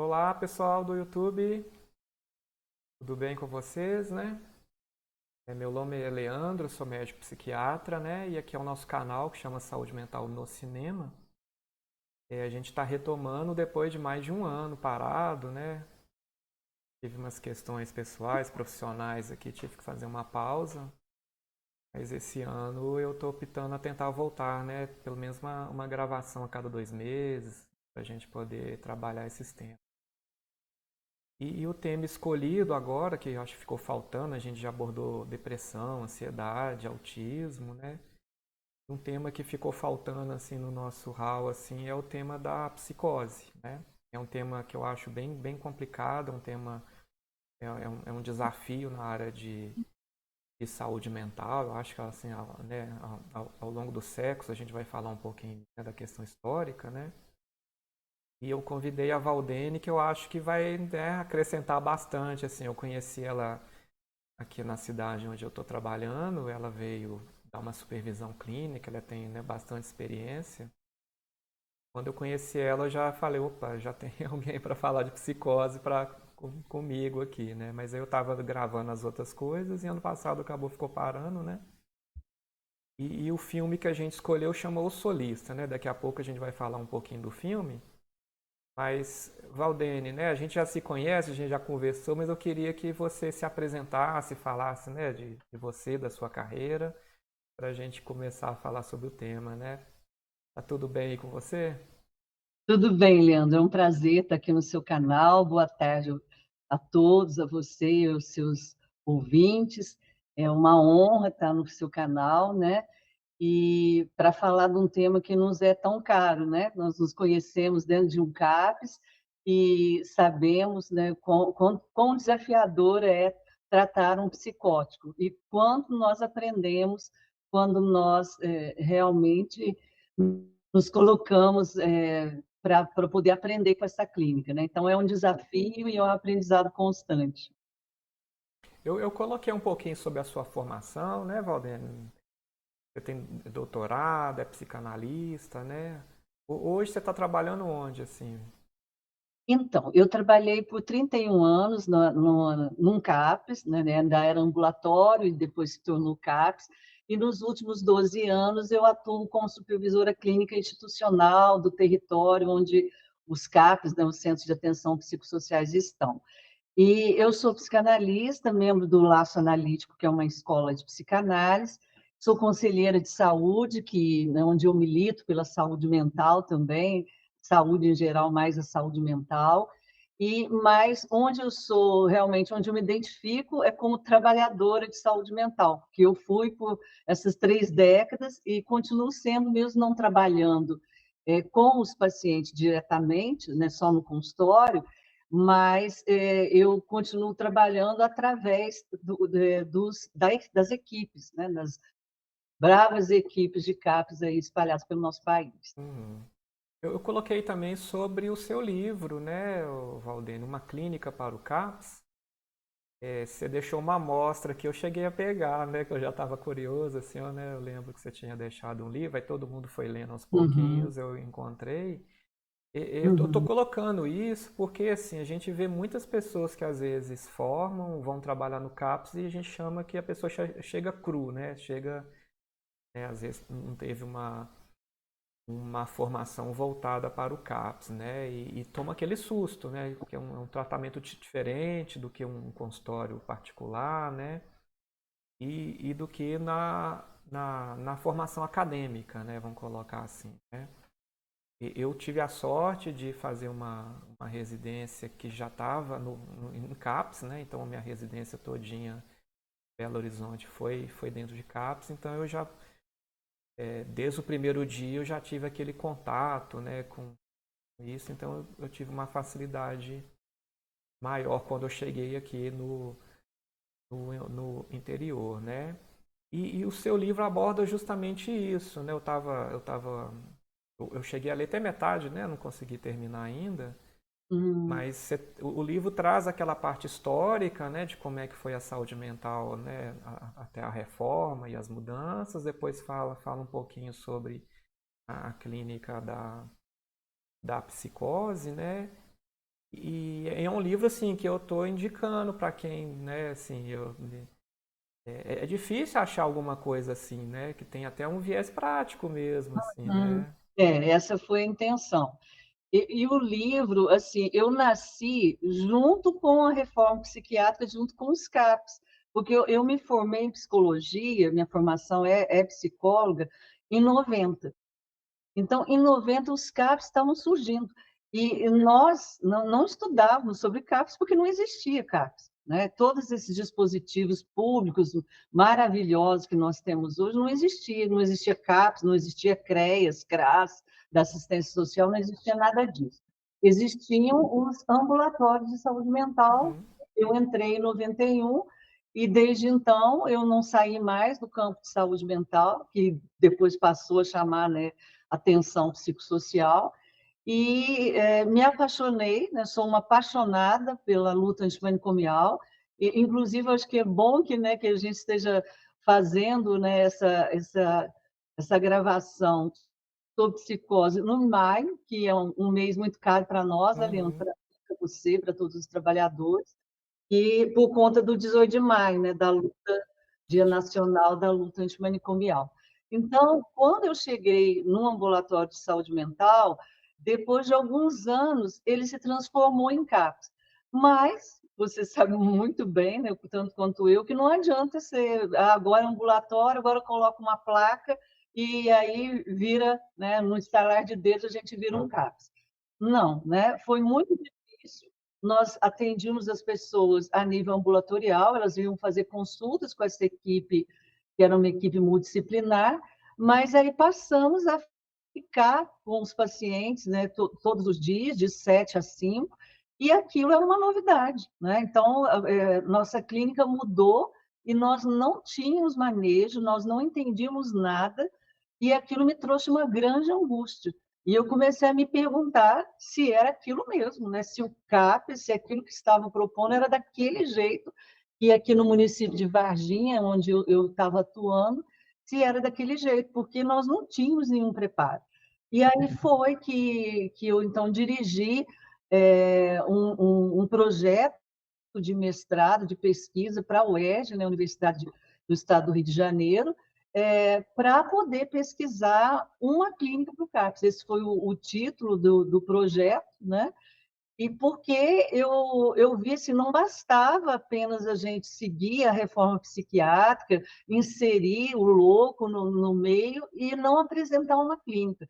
Olá, pessoal do YouTube, tudo bem com vocês, né? Meu nome é Leandro, sou médico psiquiatra, né? E aqui é o nosso canal que chama Saúde Mental no Cinema. A gente está retomando depois de mais de um ano parado, né? Tive umas questões pessoais, profissionais aqui, tive que fazer uma pausa. Mas esse ano eu estou optando a tentar voltar, né? Pelo menos uma gravação a cada 2 meses, para a gente poder trabalhar esses temas. E o tema escolhido agora, que eu acho que ficou faltando, a gente já abordou depressão, ansiedade, autismo, né? Um tema que ficou faltando assim no nosso hall assim é o tema da psicose, né? É um tema que eu acho bem complicado, é um desafio na área de saúde mental. Eu acho que assim, né, ao longo do século a gente vai falar um pouquinho, né, da questão histórica, né? E eu convidei a Valdene, que eu acho que vai, né, acrescentar bastante. Assim, eu conheci ela aqui na cidade onde eu estou trabalhando. Ela veio dar uma supervisão clínica, ela tem, né, bastante experiência. Quando eu conheci ela, eu já falei, opa, já tem alguém para falar de psicose comigo aqui, né? Mas aí eu estava gravando as outras coisas e ano passado ficou parando, né? E o filme que a gente escolheu chamou O Solista, né? Daqui a pouco a gente vai falar um pouquinho do filme. Mas, Valdene, né, a gente já se conhece, a gente já conversou, mas eu queria que você se apresentasse, falasse, né, de você, da sua carreira, para a gente começar a falar sobre o tema, né? Tá tudo bem aí com você? Tudo bem, Leandro. É um prazer estar aqui no seu canal. Boa tarde a todos, a você e aos seus ouvintes. É uma honra estar no seu canal, né? E para falar de um tema que nos é tão caro, né? Nós nos conhecemos dentro de um CAPS e sabemos, né, quão desafiador é tratar um psicótico e quanto nós aprendemos quando nós realmente nos colocamos para poder aprender com essa clínica, né? Então é um desafio e é um aprendizado constante. Eu coloquei um pouquinho sobre a sua formação, né, Valdene? Você tem doutorado, é psicanalista, né? Hoje você está trabalhando onde, assim? Então, eu trabalhei por 31 anos num CAPS, né, ainda era ambulatório e depois se tornou CAPS, e nos últimos 12 anos eu atuo como supervisora clínica institucional do território onde os CAPS, né, os Centros de Atenção Psicossociais, estão. E eu sou psicanalista, membro do Laço Analítico, que é uma escola de psicanálise, sou conselheira de saúde, né, onde eu milito pela saúde mental também, saúde em geral, mais a saúde mental, mas onde eu sou realmente, onde eu me identifico é como trabalhadora de saúde mental, que eu fui por essas 3 décadas e continuo sendo, mesmo não trabalhando com os pacientes diretamente, né, só no consultório, mas eu continuo trabalhando através das equipes, né, das bravas equipes de CAPs aí espalhadas pelo nosso país. Uhum. Eu coloquei também sobre o seu livro, né, Valdene, Uma Clínica para o CAPS. Você deixou uma amostra que eu cheguei a pegar, né? Que eu já estava curioso, assim, ó, né? Eu lembro que você tinha deixado um livro, aí todo mundo foi lendo aos Uhum, pouquinhos, eu encontrei. Eu tô uhum. colocando isso porque, assim, a gente vê muitas pessoas que às vezes formam, vão trabalhar no CAPS e a gente chama que a pessoa chega cru, né? Chega, né, às vezes não teve uma formação voltada para o CAPS, né? E toma aquele susto, né? Porque é um tratamento diferente do que um consultório particular, né? E do que na formação acadêmica, né? Vamos colocar assim, né? Eu tive a sorte de fazer uma residência que já estava em CAPS, né? Então a minha residência todinha em Belo Horizonte foi dentro de CAPS, então eu já, desde o primeiro dia eu já tive aquele contato, né, com isso, então eu tive uma facilidade maior quando eu cheguei aqui no interior, né? E o seu livro aborda justamente isso, né? Eu cheguei a ler até metade, né? Não consegui terminar ainda, Hum. mas o livro traz aquela parte histórica, né? De como é que foi a saúde mental, né? Até a reforma e as mudanças. Depois fala um pouquinho sobre a clínica da psicose, né? E é um livro assim que eu estou indicando para quem, né, assim, é difícil achar alguma coisa assim, né, que tem até um viés prático mesmo, assim, Hum. né? Essa foi a intenção. E o livro, assim, eu nasci junto com a reforma psiquiátrica, junto com os CAPs, porque eu me formei em psicologia, minha formação é psicóloga, em 90. Então, em 90, os CAPs estavam surgindo. E nós não estudávamos sobre CAPs porque não existia CAPs. Né? Todos esses dispositivos públicos maravilhosos que nós temos hoje não existia. Não existia CAPs, não existia CREAS, CRAS, da assistência social, não existia nada disso. Existiam os ambulatórios de saúde mental. Uhum, Eu entrei em 91 e desde então eu não saí mais do campo de saúde mental, que depois passou a chamar, né, atenção psicossocial, e me apaixonei, né, sou uma apaixonada pela luta antimanicomial, e, inclusive acho que é bom que, né, que a gente esteja fazendo, né, essa gravação sobre psicose no maio, que é um mês muito caro para nós, Leandro, uhum, para você, para todos os trabalhadores, e por conta do 18 de maio, né, da luta, Dia Nacional da Luta Antimanicomial. Então, quando eu cheguei no ambulatório de saúde mental, depois de alguns anos, ele se transformou em CAPS. Mas, você sabe muito bem, né, tanto quanto eu, que não adianta ser agora ambulatório, agora coloca uma placa e aí vira, né, no estalar de dedos, a gente vira um CAPS. Não, né? Foi muito difícil. Nós atendíamos as pessoas a nível ambulatorial, elas iam fazer consultas com essa equipe, que era uma equipe multidisciplinar, mas aí passamos a ficar com os pacientes, né, todos os dias, de 7 a 5, e aquilo era uma novidade. Né? Então, nossa clínica mudou e nós não tínhamos manejo, nós não entendíamos nada, e aquilo me trouxe uma grande angústia. E eu comecei a me perguntar se era aquilo mesmo, né? Se o CAP, se aquilo que estavam propondo era daquele jeito, e aqui no município de Varginha, onde eu estava atuando, se era daquele jeito, porque nós não tínhamos nenhum preparo. E aí foi que eu, então, dirigi um projeto de mestrado, de pesquisa para a UERJ, né, Universidade do Estado do Rio de Janeiro, para poder pesquisar uma clínica para o CAPS. Esse foi o título do projeto, né? E porque eu vi assim, não bastava apenas a gente seguir a reforma psiquiátrica, inserir o louco no meio e não apresentar uma clínica.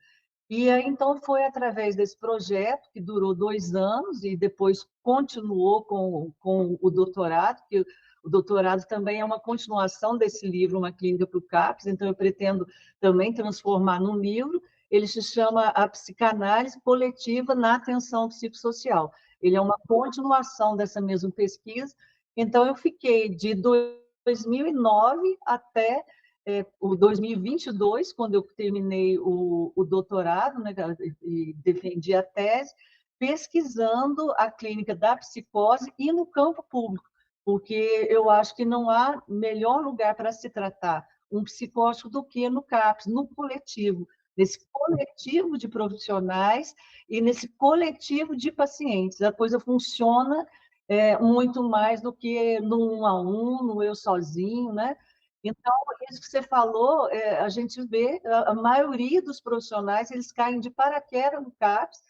E aí, então, foi através desse projeto, que durou 2 anos, e depois continuou com o doutorado, que o doutorado também é uma continuação desse livro, Uma Clínica para o CAPS, então eu pretendo também transformar num livro. Ele se chama A Psicanálise Coletiva na Atenção Psicossocial. Ele é uma continuação dessa mesma pesquisa, então eu fiquei de 2009 até o 2022, quando eu terminei o doutorado, né, e defendi a tese, pesquisando a clínica da psicose e no campo público, porque eu acho que não há melhor lugar para se tratar um psicótico do que no CAPS, no coletivo, nesse coletivo de profissionais e nesse coletivo de pacientes. A coisa funciona muito mais do que no um a um, no eu sozinho, né? Então, isso que você falou, a gente vê, a maioria dos profissionais, eles caem de paraquedas no CAPS,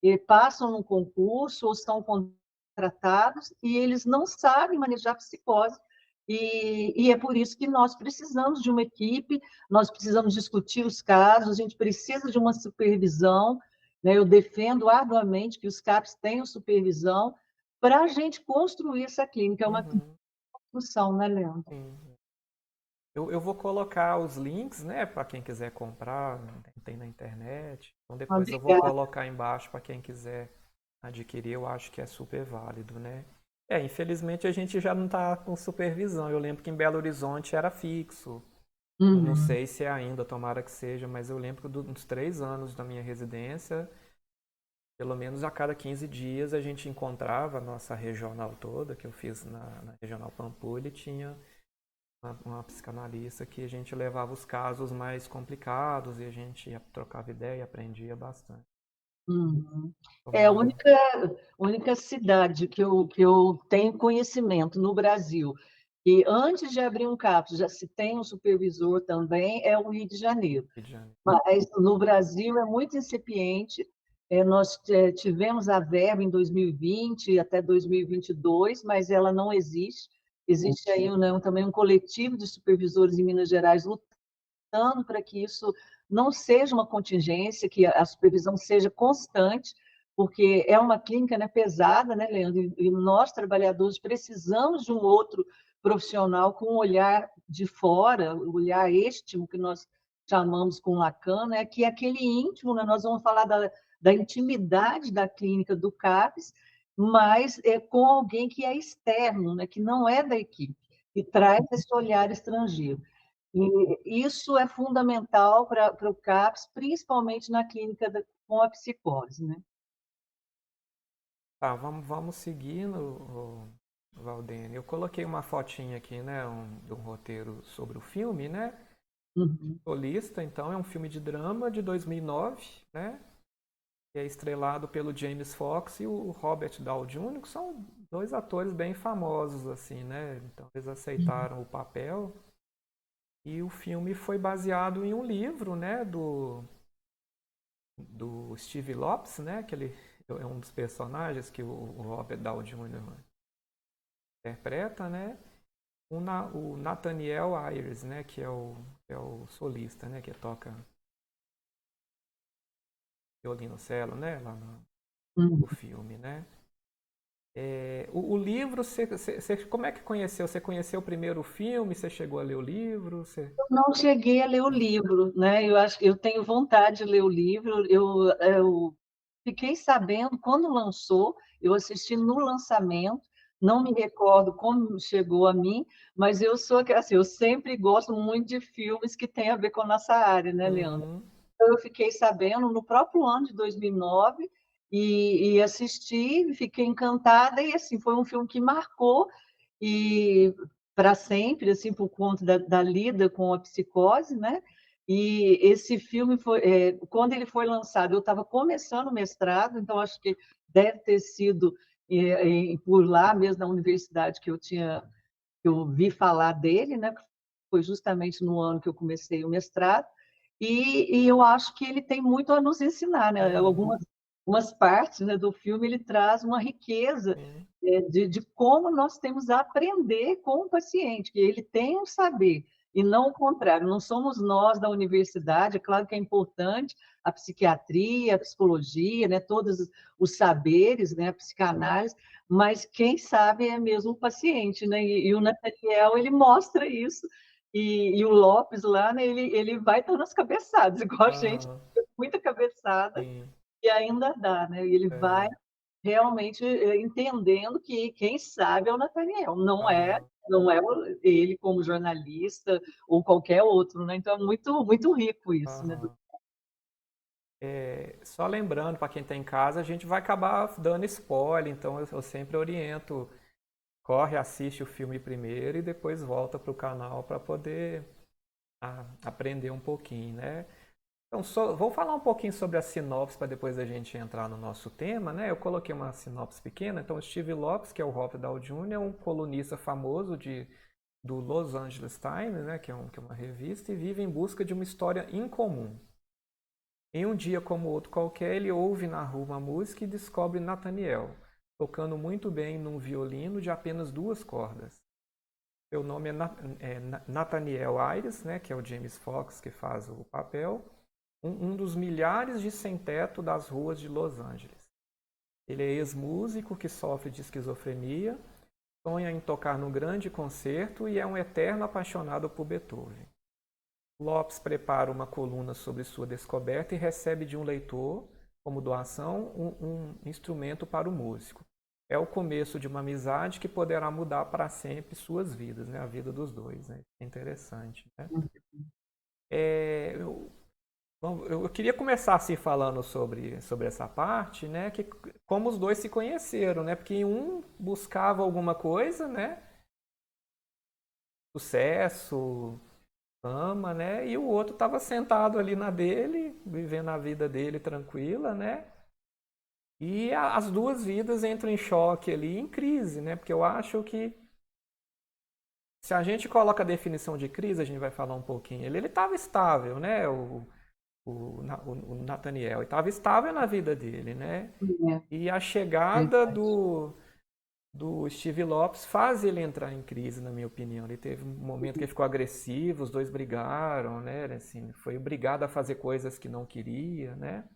e passam num concurso ou estão contratados, e eles não sabem manejar psicose, e é por isso que nós precisamos de uma equipe, nós precisamos discutir os casos, a gente precisa de uma supervisão, né? Eu defendo arduamente que os CAPs tenham supervisão para a gente construir essa clínica, é uma uhum, construção, né, Leandro? sim. Eu vou colocar os links, né, para quem quiser comprar, tem na internet. Então depois eu vou Obrigada. colocar embaixo para quem quiser adquirir, eu acho que é super válido, né? Infelizmente a gente já não está com supervisão. Eu lembro que em Belo Horizonte era fixo. Não Uhum. sei se é ainda, tomara que seja, mas eu lembro que dos 3 anos da minha residência, pelo menos a cada 15 dias a gente encontrava a nossa regional toda, que eu fiz na regional Pampulha, e tinha uma psicanalista que a gente levava os casos mais complicados e a gente trocava ideia e aprendia bastante. Uhum. É a Tomara. única cidade que eu tenho conhecimento no Brasil, e antes de abrir um CAPS já se tem um supervisor também, é o Rio de Janeiro. Rio de Janeiro. Mas no Brasil é muito incipiente. Nós tivemos a verba em 2020 até 2022, mas ela não existe. Existe aí, né, também um coletivo de supervisores em Minas Gerais lutando para que isso não seja uma contingência, que a supervisão seja constante, porque é uma clínica, né, pesada, né, Leandro? E nós, trabalhadores, precisamos de um outro profissional com um olhar de fora, o olhar íntimo, que nós chamamos com Lacan, né, que é aquele íntimo, né? Nós vamos falar da intimidade da clínica do CAPES, mas com alguém que é externo, né, que não é da equipe, e traz esse olhar estrangeiro. E isso é fundamental para o CAPS, principalmente na clínica com a psicose, né? Tá, vamos seguindo, Valdene. Eu coloquei uma fotinha aqui, né, de um roteiro sobre o filme, né? Uhum, Solista, então, é um filme de drama de 2009, né? Que é estrelado pelo James Fox e o Robert Downey Jr., que são dois atores bem famosos, assim, né? Então, eles uhum, aceitaram o papel. E o filme foi baseado em um livro, né, do Steve Lopes, né, que ele é um dos personagens que o Robert Downey Jr. interpreta, né, o Nathaniel Ayres, né, que é o solista, né, que toca violoncelo, né, lá no uhum. filme, né. O livro, como é que conheceu? Você conheceu primeiro o filme? Você chegou a ler o livro? Eu não cheguei a ler o livro, né? Eu acho que eu tenho vontade de ler o livro. Eu fiquei sabendo quando lançou, eu assisti no lançamento, não me recordo como chegou a mim, mas eu sou assim, eu sempre gosto muito de filmes que têm a ver com a nossa área, né, Leandro? Uhum, Então, eu fiquei sabendo no próprio ano de 2009 e assisti, fiquei encantada e assim foi um filme que marcou e para sempre, assim, por conta da lida com a psicose, né? E esse filme foi, quando ele foi lançado, eu estava começando o mestrado, então acho que deve ter sido por lá mesmo na universidade que eu vi falar dele, né? Foi justamente no ano que eu comecei o mestrado, e eu acho que ele tem muito a nos ensinar, né? uhum, Algumas partes, né, do filme ele traz uma riqueza sim, de como nós temos a aprender com o paciente, que ele tem um saber, e não o contrário. Não somos nós da universidade, é claro que é importante a psiquiatria, a psicologia, né, todos os saberes, né, a psicanálise, mas quem sabe é mesmo o paciente, né? E o Nathaniel, ele mostra isso, e o Lopes lá, né, ele vai estar nas cabeçadas, igual a gente, aham, muita cabeçada, sim, e ainda dá, né? E ele vai é, realmente entendendo que quem sabe é o Nathaniel, aham. não é ele como jornalista ou qualquer outro, né? Então é muito, muito rico isso, né? Aham. Só lembrando, para quem está em casa, a gente vai acabar dando spoiler, então eu sempre oriento, corre, assiste o filme primeiro e depois volta para o canal para poder aprender um pouquinho, né? Então, vou falar um pouquinho sobre a sinopse para depois a gente entrar no nosso tema, né? Eu coloquei uma sinopse pequena. Então, Steve Lopes, que é o Robert Downey Jr., é um colunista famoso do Los Angeles Times, né? Que é uma revista, e vive em busca de uma história incomum. Em um dia como outro qualquer, ele ouve na rua uma música e descobre Nathaniel, tocando muito bem num violino de apenas duas cordas. Seu nome é Nathaniel Ayres, né, que é o James Fox que faz o papel, um dos milhares de sem-teto das ruas de Los Angeles. Ele é ex-músico que sofre de esquizofrenia, sonha em tocar num grande concerto e é um eterno apaixonado por Beethoven. Lopes prepara uma coluna sobre sua descoberta e recebe de um leitor, como doação, um instrumento para o músico. É o começo de uma amizade que poderá mudar para sempre suas vidas, né? A vida dos dois, né? É interessante, né? É, eu queria começar assim falando sobre essa parte, né? Que como os dois se conheceram, né? Porque um buscava alguma coisa, né? Sucesso, fama, né? E o outro estava sentado ali na dele, vivendo a vida dele tranquila, né? E as duas vidas entram em choque ali, em crise, né? Porque eu acho que se a gente coloca a definição de crise, a gente vai falar um pouquinho. Ele estava estável, né? O Nathaniel estava estável na vida dele, né? É, E a chegada verdade. do Steve Lopes faz ele entrar em crise, na minha opinião. Ele teve um momento que ele ficou agressivo, os dois brigaram, né? Assim, foi obrigado a fazer coisas que não queria, né?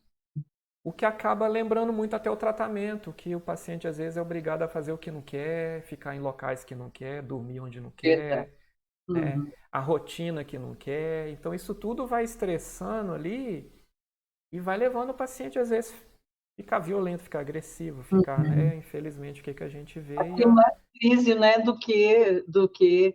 O que acaba lembrando muito até o tratamento, que o paciente às vezes é obrigado a fazer o que não quer, ficar em locais que não quer, dormir onde não Verdade. quer, né? Uhum. A rotina que não quer. Então isso tudo vai estressando ali e vai levando o paciente às vezes ficar violento, ficar agressivo, ficar, né? Uhum. Infelizmente o que que a gente vê Aqui mais crise, né, do que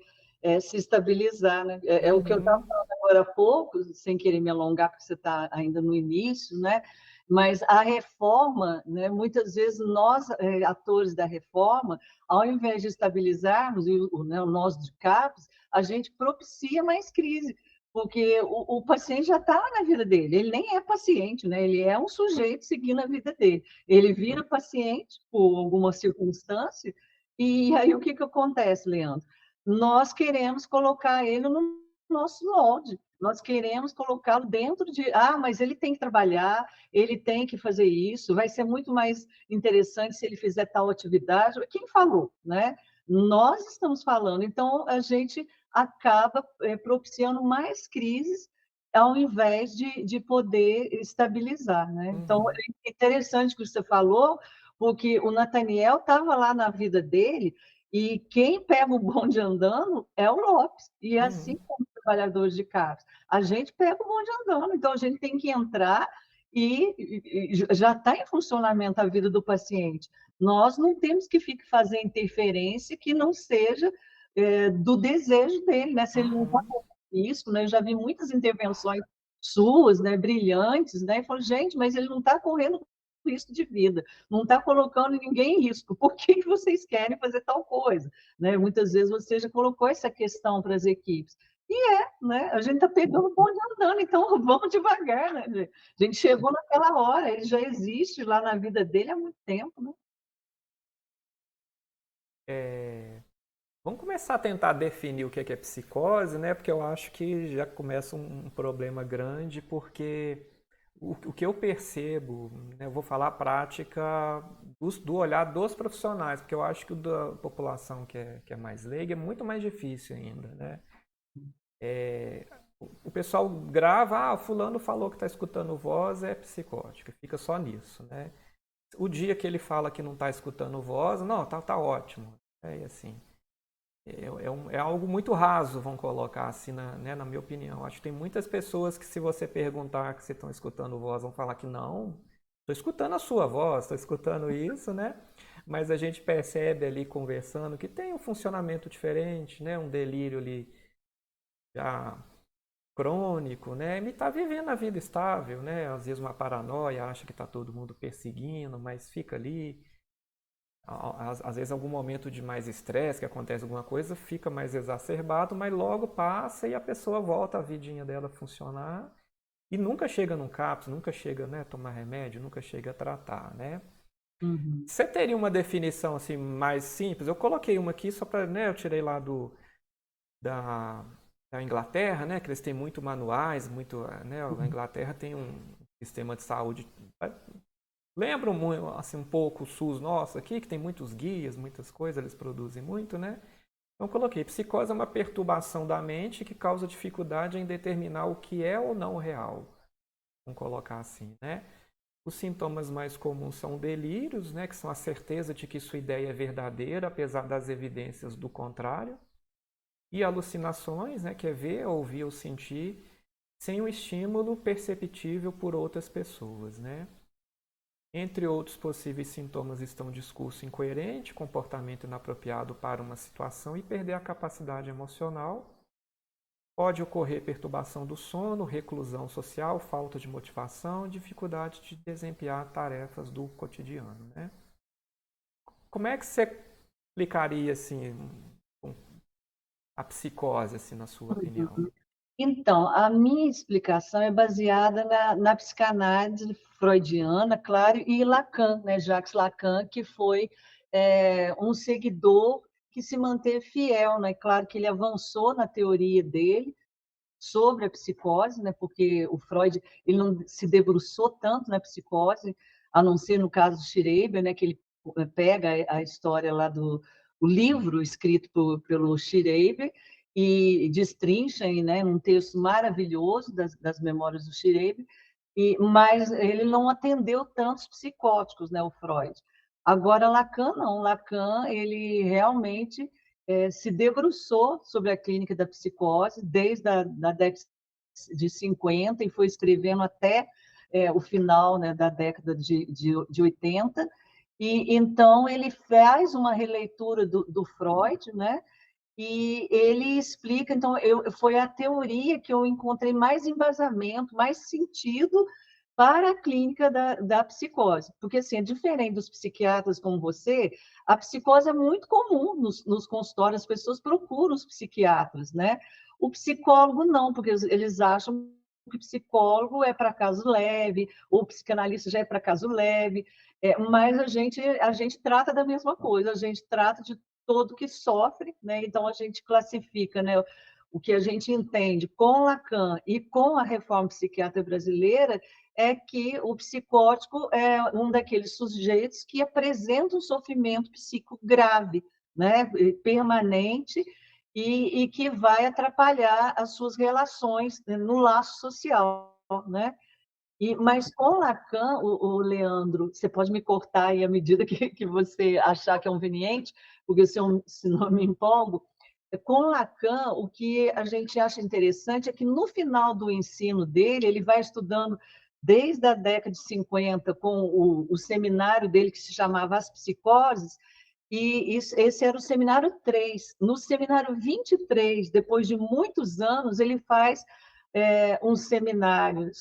se estabilizar, né? É o que eu estava Uhum, falando agora há pouco, sem querer me alongar, porque você está ainda no início, né? Mas a reforma, né, muitas vezes nós, atores da reforma, ao invés de estabilizarmos, e né, nós de CAPS, a gente propicia mais crise, porque o paciente já está na vida dele, ele nem é paciente, né? Ele é um sujeito seguindo a vida dele. Ele vira paciente por alguma circunstância, e aí o que, que acontece, Leandro? Nós queremos colocar ele no nosso molde, nós queremos colocá-lo dentro de, mas ele tem que trabalhar, ele tem que fazer isso, vai ser muito mais interessante se ele fizer tal atividade. Quem falou, né? Nós estamos falando, então a gente acaba propiciando mais crises ao invés de poder estabilizar, né? Então, uhum, é interessante o que você falou, porque o Nathaniel estava lá na vida dele e quem pega o bonde andando é o Lopes, e é assim uhum, como os trabalhadores de carros. A gente pega o bonde andando, então a gente tem que entrar e já está em funcionamento a vida do paciente. Nós não temos que fazer interferência que não seja do desejo dele, né? Se ele não está uhum. isso, né? Eu já vi muitas intervenções suas, né, brilhantes, né? E falo, gente, mas ele não está correndo risco de vida, não está colocando ninguém em risco. Por que que vocês querem fazer tal coisa? Né? Muitas vezes você já colocou essa questão para as equipes. E né? A gente está pegando o bonde andando, então vamos devagar, né? A gente chegou naquela hora, ele já existe lá na vida dele há muito tempo, né? É, vamos começar a tentar definir o que é psicose, né? Porque eu acho que já começa um problema grande, porque o que eu percebo, né, eu vou falar a prática do olhar dos profissionais, porque eu acho que o da população que é mais leiga é muito mais difícil ainda, né? O pessoal grava, fulano falou que está escutando voz, é psicótica, fica só nisso, né? O dia que ele fala que não está escutando voz, não, tá ótimo. É assim. É algo muito raso, vamos colocar assim, né, na minha opinião. Acho que tem muitas pessoas que, se você perguntar que se estão escutando voz, vão falar que não. Estou escutando a sua voz, estou escutando isso, né? Mas a gente percebe ali conversando que tem um funcionamento diferente, né? Um delírio ali já crônico, né? Ele está vivendo a vida estável, né? Às vezes uma paranoia, acha que está todo mundo perseguindo, mas fica ali. Às vezes algum momento de mais estresse, que acontece alguma coisa, fica mais exacerbado, mas logo passa e a pessoa volta a vidinha dela a funcionar e nunca chega num CAPS, nunca chega, né, a tomar remédio, nunca chega a tratar, né? Uhum. Você teria uma definição assim mais simples? Eu coloquei uma aqui só para, né, eu tirei lá da, da Inglaterra, né, que eles têm muito manuais, muito, né, a Inglaterra tem um sistema de saúde. Lembram assim, um pouco o SUS nosso aqui, que tem muitos guias, muitas coisas, eles produzem muito, né? Então coloquei, psicose é uma perturbação da mente que causa dificuldade em determinar o que é ou não real. Vamos colocar assim, né? Os sintomas mais comuns são delírios, né, que são a certeza de que sua ideia é verdadeira, apesar das evidências do contrário, e alucinações, né, que é ver, ouvir ou sentir sem o estímulo perceptível por outras pessoas, né? Entre outros possíveis sintomas estão discurso incoerente, comportamento inapropriado para uma situação e perder a capacidade emocional. Pode ocorrer perturbação do sono, reclusão social, falta de motivação, dificuldade de desempenhar tarefas do cotidiano, né? Como é que você explicaria assim a psicose, assim, na sua opinião? Então, a minha explicação é baseada na psicanálise freudiana, claro, e Lacan, né? Jacques Lacan, que foi um seguidor que se manteve fiel, né? Claro que ele avançou na teoria dele sobre a psicose, né? Porque o Freud ele não se debruçou tanto na psicose, a não ser no caso do Schreiber, né? Que ele pega a história lá do o livro escrito pelo Schreiber e destrincha, né, num texto maravilhoso das memórias do Schreiber, mas ele não atendeu tantos psicóticos, né, o Freud. Agora, Lacan não. Lacan, ele realmente se debruçou sobre a clínica da psicose desde a da década de 50 e foi escrevendo até o final, né, da década de 80. E então ele faz uma releitura do Freud, né? E ele explica, então, foi a teoria que eu encontrei mais embasamento, mais sentido para a clínica da psicose. Porque, assim, é diferente dos psiquiatras como você, a psicose é muito comum nos consultórios, as pessoas procuram os psiquiatras, né? O psicólogo não, porque eles acham que o psicólogo é para caso leve, ou o psicanalista já é para caso leve, mas a gente trata da mesma coisa, a gente trata de todo que sofre, né? Então a gente classifica, né, o que a gente entende com Lacan e com a reforma psiquiátrica brasileira é que o psicótico é um daqueles sujeitos que apresenta um sofrimento psíquico grave, né, permanente e que vai atrapalhar as suas relações no laço social, né? Mas com Lacan, Leandro, você pode me cortar aí à medida que você achar que é conveniente, porque se não me empolgo. Com Lacan, o que a gente acha interessante é que no final do ensino dele, ele vai estudando desde a década de 50 com o seminário dele que se chamava As Psicoses, e esse era o seminário 3. No seminário 23, depois de muitos anos, ele faz um seminário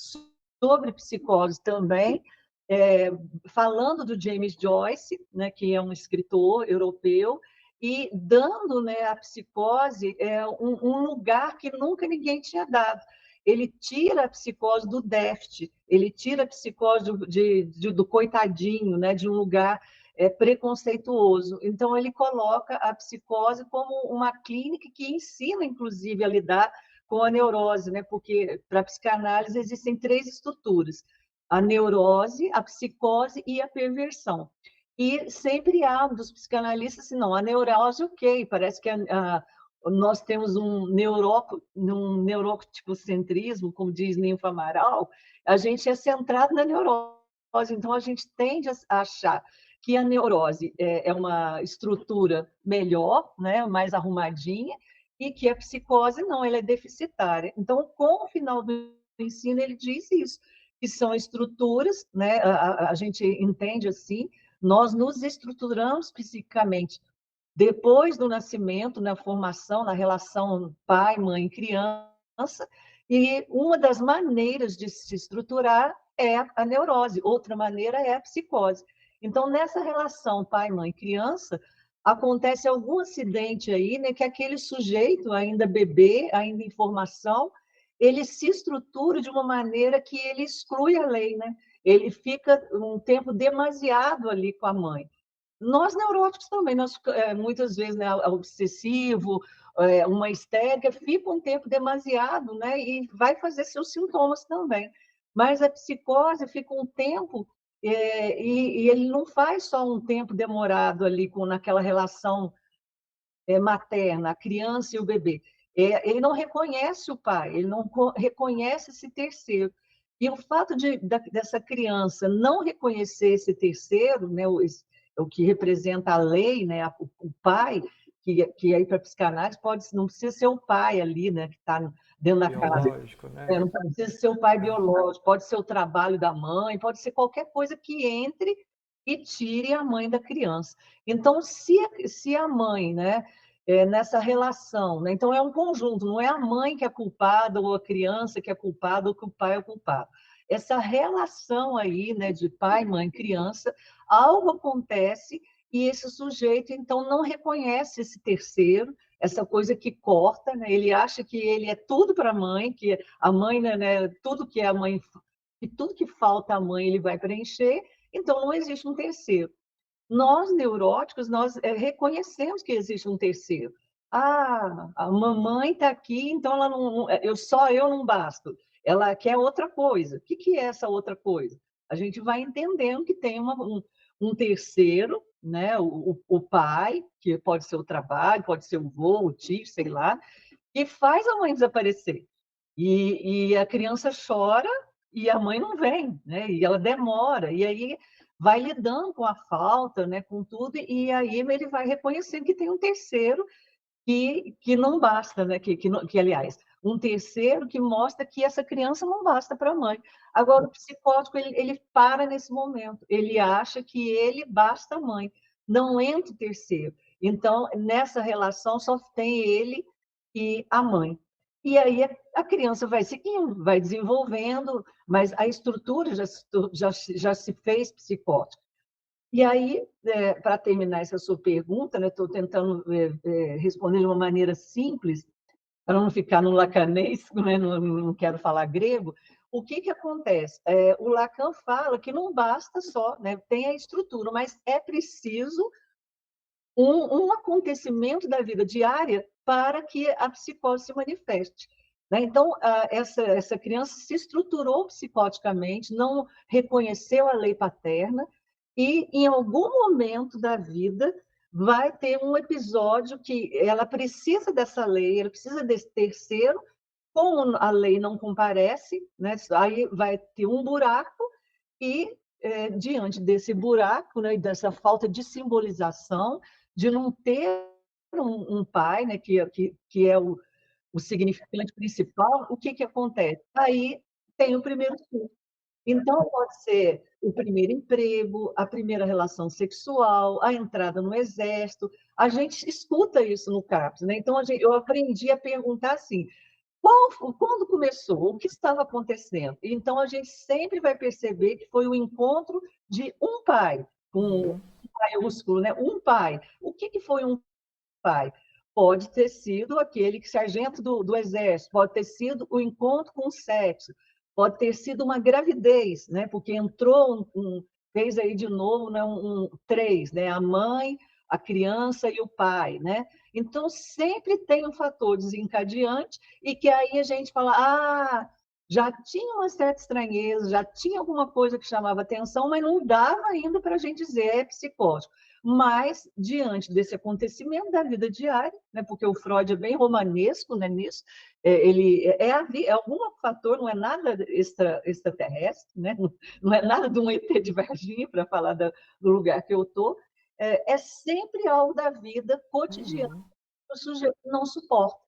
sobre psicose também, falando do James Joyce, né, que é um escritor europeu, e dando, né, à psicose um lugar que nunca ninguém tinha dado. Ele tira a psicose do déficit, ele tira a psicose do coitadinho, né, de um lugar preconceituoso. Então, ele coloca a psicose como uma clínica que ensina, inclusive, a lidar com a neurose, né? Porque para a psicanálise existem 3 estruturas: a neurose, a psicose e a perversão. E sempre há dos psicanalistas assim, não, a neurose, ok, parece que nós temos um neuróticocentrismo, como diz Ninfa Amaral, a gente é centrado na neurose, então a gente tende a achar que a neurose é uma estrutura melhor, né, mais arrumadinha, e que a psicose não, ela é deficitária. Então, com o final do ensino, ele diz isso, que são estruturas, né? A gente entende assim, nós nos estruturamos psicicamente depois do nascimento, na formação, na relação pai, mãe, criança, e uma das maneiras de se estruturar é a neurose, outra maneira é a psicose. Então, nessa relação pai, mãe, criança, acontece algum acidente aí, né, que aquele sujeito, ainda bebê, ainda em formação, ele se estrutura de uma maneira que ele exclui a lei, né? Ele fica um tempo demasiado ali com a mãe. Nós neuróticos também, muitas vezes, né, obsessivo, uma histérica, fica um tempo demasiado, né, e vai fazer seus sintomas também. Mas a psicose fica um tempo, e ele não faz só um tempo demorado ali naquela relação materna, a criança e o bebê. Ele não reconhece o pai, ele não reconhece esse terceiro. E o fato dessa criança não reconhecer esse terceiro, né, o que representa a lei, né, o pai, que aí para a psicanálise não precisa ser o pai ali, né, que está dentro da casa. Biológico, né? Não precisa ser o pai biológico, pode ser o trabalho da mãe, pode ser qualquer coisa que entre e tire a mãe da criança. Então, se a mãe, né, nessa relação, né, então é um conjunto, não é a mãe que é culpada, ou a criança que é culpada, ou que o pai é culpado. Essa relação aí, né, de pai, mãe, criança, algo acontece e esse sujeito, então, não reconhece esse terceiro, essa coisa que corta, né? Ele acha que ele é tudo para a mãe, que a mãe, né, tudo que a mãe, que tudo que falta à mãe ele vai preencher, então não existe um terceiro. Nós, neuróticos, nós reconhecemos que existe um terceiro. Ah, a mamãe está aqui, então ela não, só eu não basto. Ela quer outra coisa. O que, que é essa outra coisa? A gente vai entendendo que tem um terceiro, né? O pai, que pode ser o trabalho, pode ser o vô, o tio, sei lá, que faz a mãe desaparecer. E a criança chora e a mãe não vem, né? E ela demora. E aí vai lidando com a falta, né? Com tudo. E aí ele vai reconhecendo que tem um terceiro que não basta, né? Aliás, um terceiro que mostra que essa criança não basta para a mãe. Agora, o psicótico, ele para nesse momento. Ele acha que ele basta a mãe. Não entra o terceiro. Então, nessa relação, só tem ele e a mãe. E aí a criança vai seguindo, vai desenvolvendo, mas a estrutura já se fez psicótica. E aí, para terminar essa sua pergunta, né, estou tentando responder de uma maneira simples, para não ficar no lacanês, né, não quero falar grego. O que, que acontece? O Lacan fala que não basta só, né, tem a estrutura, mas é preciso um acontecimento da vida diária para que a psicose se manifeste. Né? Então, essa criança se estruturou psicoticamente, não reconheceu a lei paterna, e em algum momento da vida vai ter um episódio que ela precisa dessa lei, ela precisa desse terceiro, como a lei não comparece, né? Aí vai ter um buraco e, diante desse buraco, né, dessa falta de simbolização, de não ter um pai, né, que é o significante principal, o que, que acontece? Aí tem o primeiro surto. Então, pode ser o primeiro emprego, a primeira relação sexual, a entrada no exército. A gente escuta isso no CAPS, né? Então, eu aprendi a perguntar assim: quando começou? O que estava acontecendo? Então, a gente sempre vai perceber que foi o encontro de um pai, com um maiúsculo, né? Um pai. O que, que foi um pai? Pode ter sido aquele sargento do exército, pode ter sido o encontro com o sexo, pode ter sido uma gravidez, né? Porque entrou fez aí de novo, né? Três, né? A mãe, a criança e o pai, né? Então sempre tem um fator desencadeante e que aí a gente fala, já tinha uma certa estranheza, já tinha alguma coisa que chamava atenção, mas não dava ainda para a gente dizer é psicótico. Mas, diante desse acontecimento da vida diária, né, porque o Freud é bem romanesco, né, nisso, ele é algum fator, não é nada extraterrestre, né, não é nada de um ET de Varginha, para falar do lugar que eu estou, é sempre algo da vida cotidiana Uhum. que o sujeito não suporta,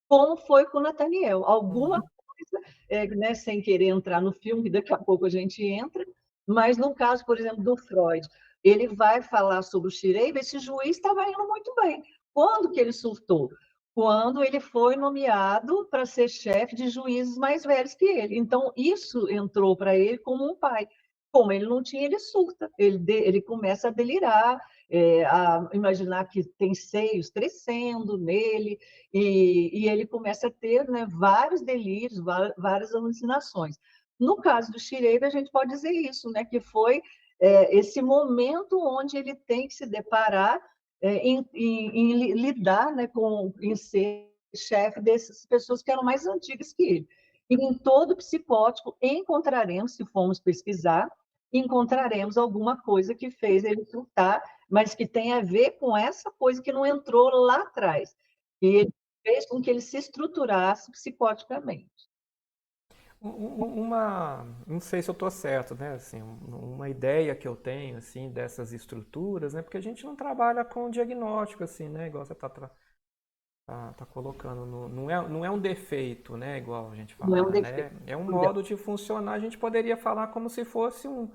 como foi com o Nathaniel. Alguma Uhum. coisa, né, sem querer entrar no filme, que daqui a pouco a gente entra, mas no caso, por exemplo, do Freud, ele vai falar sobre o Schreiber, esse juiz estava indo muito bem. Quando que ele surtou? Quando ele foi nomeado para ser chefe de juízes mais velhos que ele. Então, isso entrou para ele como um pai. Como ele não tinha, ele surta, ele começa a delirar, a imaginar que tem seios crescendo nele, e ele começa a ter, né, vários delírios, várias alucinações. No caso do Schreiber, a gente pode dizer isso, né, que foi esse momento onde ele tem que se deparar em lidar, né, em ser chefe dessas pessoas que eram mais antigas que ele. E em todo psicótico encontraremos, se formos pesquisar, encontraremos alguma coisa que fez ele surtar, mas que tem a ver com essa coisa que não entrou lá atrás, e fez com que ele se estruturasse psicoticamente. Não sei se eu estou certo, né? Assim, uma ideia que eu tenho assim dessas estruturas, né? Porque a gente não trabalha com diagnóstico assim, né? Igual você tá colocando, não é um defeito, né? Igual a gente Não é um fala, defeito. né? É um modo de funcionar. A gente poderia falar como se fosse um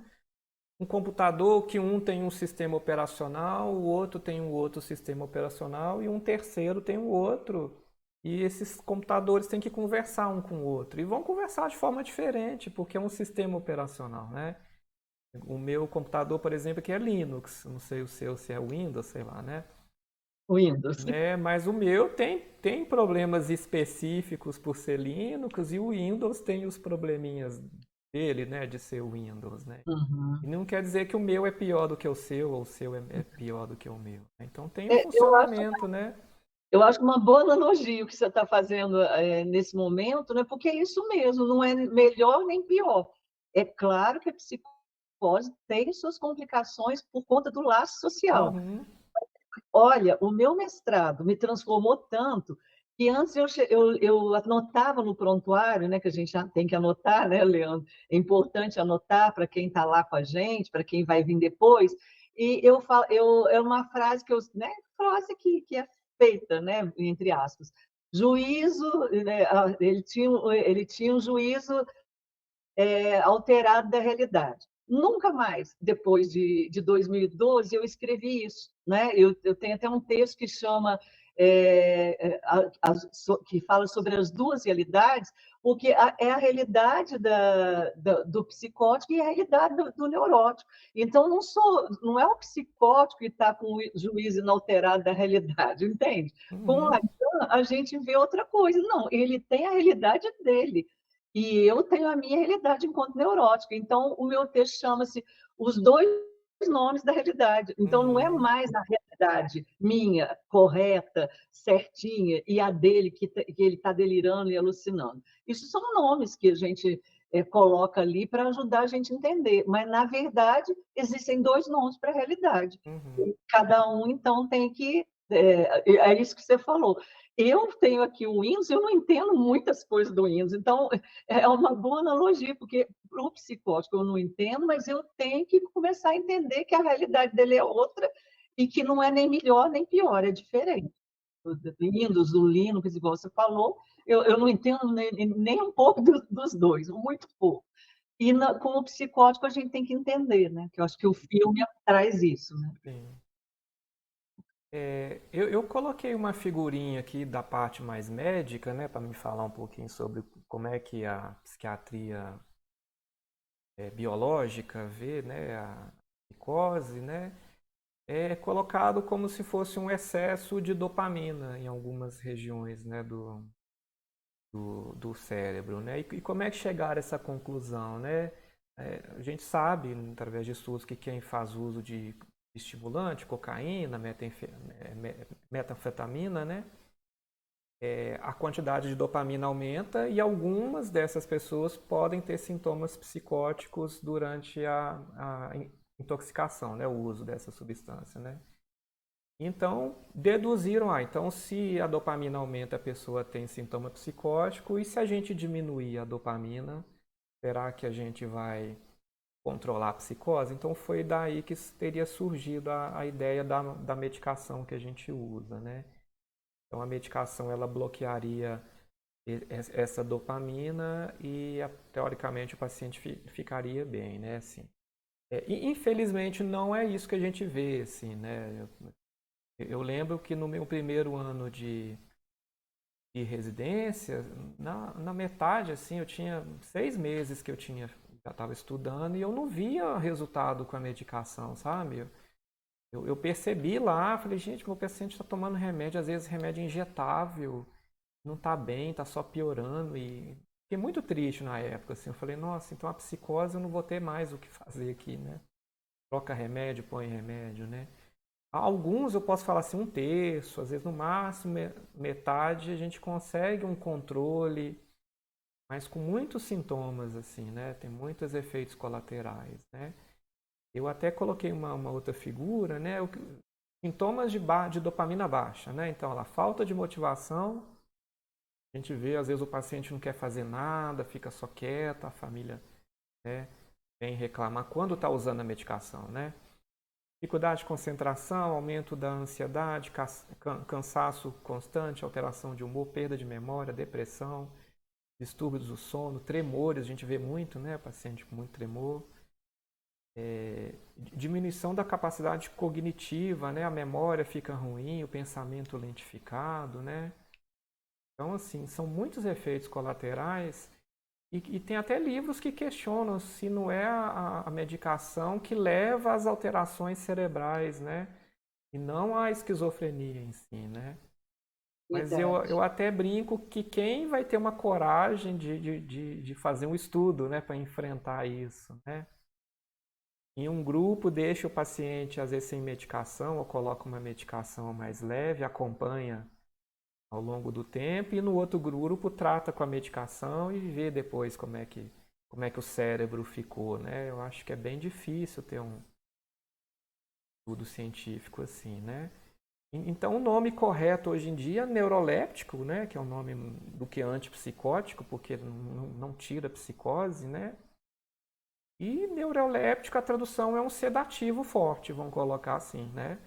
computador que um tem um sistema operacional, o outro tem um outro sistema operacional e um terceiro tem um outro. E esses computadores têm que conversar um com o outro. E vão conversar de forma diferente, porque é um sistema operacional, né? O meu computador, por exemplo, aqui é Linux. Não sei o seu se é Windows, sei lá, né? Windows. né? Mas o meu tem problemas específicos por ser Linux e o Windows tem os probleminhas dele, né, de ser Windows, né? E Uhum. não quer dizer que o meu é pior do que o seu ou o seu é pior do que o meu, né? Então tem um É, funcionamento, né? eu acho uma boa analogia o que você está fazendo nesse momento, né? Porque é isso mesmo, não é melhor nem pior. É claro que a psicose tem suas complicações por conta do laço social. Uhum, Olha, o meu mestrado me transformou tanto que antes eu anotava no prontuário, né, que a gente já tem que anotar, né, Leandro? É importante anotar para quem está lá com a gente, para quem vai vir depois. E eu falo, é uma frase que eu, né, frase que é feita, né, entre aspas. Juízo, né, ele tinha um juízo alterado da realidade. Nunca mais, depois de 2012, eu escrevi isso. Né? Eu tenho até um texto que chama que fala sobre as duas realidades, porque é a realidade do psicótico e a realidade do neurótico. Então, não é o psicótico que está com o juízo inalterado da realidade, entende? Com o uhum, Lacan, a gente vê outra coisa. Não, ele tem a realidade dele. E eu tenho a minha realidade enquanto neurótica. Então, o meu texto chama-se Os Dois Nomes da Realidade. Então, não é uhum, mais a realidade minha, correta, certinha, e a dele, que ele está delirando e alucinando. Isso são nomes que a gente coloca ali para ajudar a gente a entender. Mas, na verdade, existem dois nomes para a realidade. uhum. E cada um, então, tem que. É isso que você falou. Eu tenho aqui o Windows, eu não entendo muitas coisas do Windows, então é uma boa analogia, porque para o psicótico eu não entendo, mas eu tenho que começar a entender que a realidade dele é outra e que não é nem melhor nem pior, é diferente. O Windows, o Linux, igual você falou, eu não entendo nem um pouco dos dois, muito pouco. E com o psicótico a gente tem que entender, né? Que eu acho que o filme traz isso, né? Sim. Eu coloquei uma figurinha aqui da parte mais médica, né, para me falar um pouquinho sobre como é que a psiquiatria biológica vê, né, a psicose, né, é colocado como se fosse um excesso de dopamina em algumas regiões, né, do cérebro, né? E como é que chegaram a essa conclusão, né? A gente sabe, através de estudos, que quem faz uso de estimulante, cocaína, metanfetamina, né? A quantidade de dopamina aumenta e algumas dessas pessoas podem ter sintomas psicóticos durante a intoxicação, né? O uso dessa substância, né? Então, deduziram, então se a dopamina aumenta, a pessoa tem sintoma psicótico, e se a gente diminuir a dopamina, será que a gente vai controlar a psicose? Então, foi daí que teria surgido a ideia da medicação que a gente usa, né? Então, a medicação, ela bloquearia essa dopamina e, teoricamente, o paciente ficaria bem, né? Assim, e, infelizmente, não é isso que a gente vê, assim, né? Eu lembro que no meu primeiro ano de residência, na metade, assim, eu tinha 6 meses que já estava estudando e eu não via resultado com a medicação, sabe? Eu percebi lá, falei, gente, meu paciente está tomando remédio, às vezes remédio injetável, não está bem, está só piorando e fiquei muito triste na época, assim, eu falei, nossa, então a psicose eu não vou ter mais o que fazer aqui, né? Troca remédio, põe remédio, né? Alguns eu posso falar assim, um terço, às vezes no máximo metade, a gente consegue um controle, mas com muitos sintomas, assim, né? Tem muitos efeitos colaterais, né? Eu até coloquei uma outra figura, né? Sintomas de dopamina baixa, né? Então, a falta de motivação, a gente vê, às vezes o paciente não quer fazer nada, fica só quieto, a família, né, vem reclamar quando está usando a medicação, né? Dificuldade de concentração, aumento da ansiedade, cansaço constante, alteração de humor, perda de memória, depressão, distúrbios do sono, tremores, a gente vê muito, né? Paciente com muito tremor. Diminuição da capacidade cognitiva, né? A memória fica ruim, o pensamento lentificado, né? Então, assim, são muitos efeitos colaterais e tem até livros que questionam se não é a medicação que leva às alterações cerebrais, né? e não a esquizofrenia em si, né? Mas eu Verdade. até brinco que quem vai ter uma coragem de fazer um estudo, né, para enfrentar isso, né? Em um grupo deixa o paciente às vezes sem medicação ou coloca uma medicação mais leve, acompanha ao longo do tempo, e no outro grupo trata com a medicação e vê depois como é que o cérebro ficou, né? Eu acho que é bem difícil ter um estudo científico assim, né? Então, o nome correto hoje em dia é neuroléptico, né, que é o nome do que antipsicótico, porque não tira a psicose, né? E neuroléptico, a tradução é um sedativo forte, vamos colocar assim, né?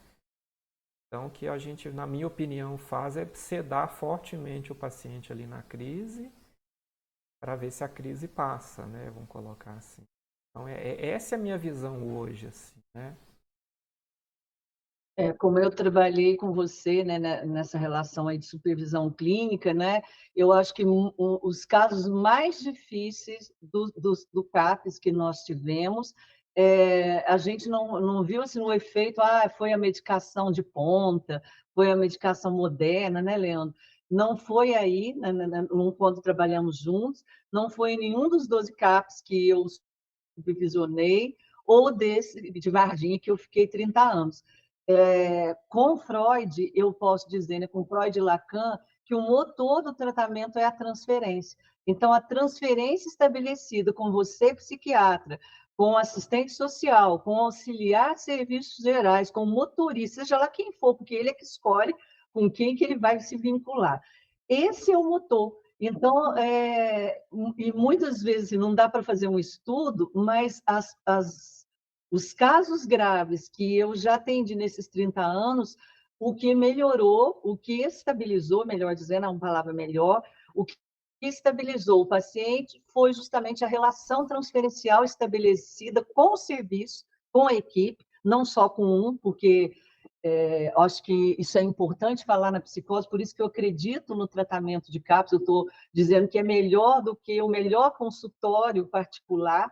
Então, o que a gente, na minha opinião, faz é sedar fortemente o paciente ali na crise, para ver se a crise passa, né? Vamos colocar assim. Então, essa é a minha visão hoje, assim, né? Como eu trabalhei com você, né, nessa relação aí de supervisão clínica, né, eu acho que os casos mais difíceis do CAPS que nós tivemos, a gente não viu assim, o efeito, foi a medicação de ponta, foi a medicação moderna, né, Leandro? Não foi aí, quando trabalhamos juntos, não foi em nenhum dos 12 CAPS que eu supervisionei, ou desse de Varginha, que eu fiquei 30 anos. Com Freud, eu posso dizer, né, com Freud e Lacan, que o motor do tratamento é a transferência. Então, a transferência estabelecida com você, psiquiatra, com o assistente social, com o auxiliar de serviços gerais, com o motorista, seja lá quem for, porque ele é que escolhe com quem que ele vai se vincular. Esse é o motor. Então, e muitas vezes não dá para fazer um estudo, mas os casos graves que eu já atendi nesses 30 anos, o que melhorou, o que estabilizou, melhor dizendo, é uma palavra melhor, o que estabilizou o paciente foi justamente a relação transferencial estabelecida com o serviço, com a equipe, não só com um, porque acho que isso é importante falar na psicose, por isso que eu acredito no tratamento de CAPS, eu estou dizendo que é melhor do que o melhor consultório particular,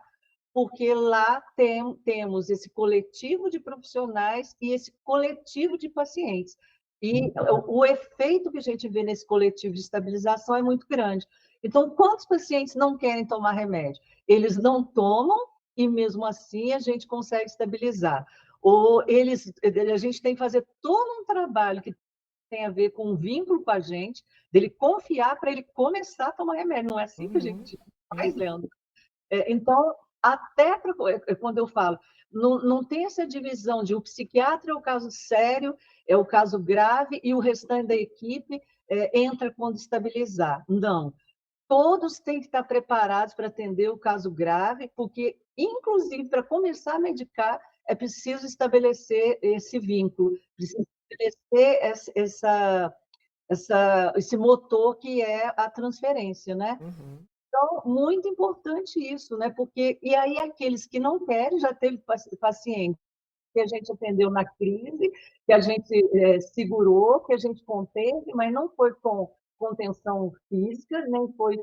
porque lá temos esse coletivo de profissionais e esse coletivo de pacientes. E o efeito que a gente vê nesse coletivo de estabilização é muito grande. Então, quantos pacientes não querem tomar remédio? Eles não tomam e, mesmo assim, a gente consegue estabilizar. Ou a gente tem que fazer todo um trabalho que tem a ver com um vínculo com a gente, dele confiar para ele começar a tomar remédio. Não é assim que a Uhum, gente faz, uhum, Leandro? Então, até quando eu falo, não tem essa divisão de o psiquiatra é o caso sério, é o caso grave, e o restante da equipe entra quando estabilizar. Não. Todos têm que estar preparados para atender o caso grave, porque, inclusive, para começar a medicar, é preciso estabelecer esse vínculo, precisa estabelecer esse motor que é a transferência, né? uhum. Então, muito importante isso, né? Porque, e aí, aqueles que não querem, já teve paciente que a gente atendeu na crise, que a gente segurou, que a gente conteve, mas não foi com contenção física, nem foi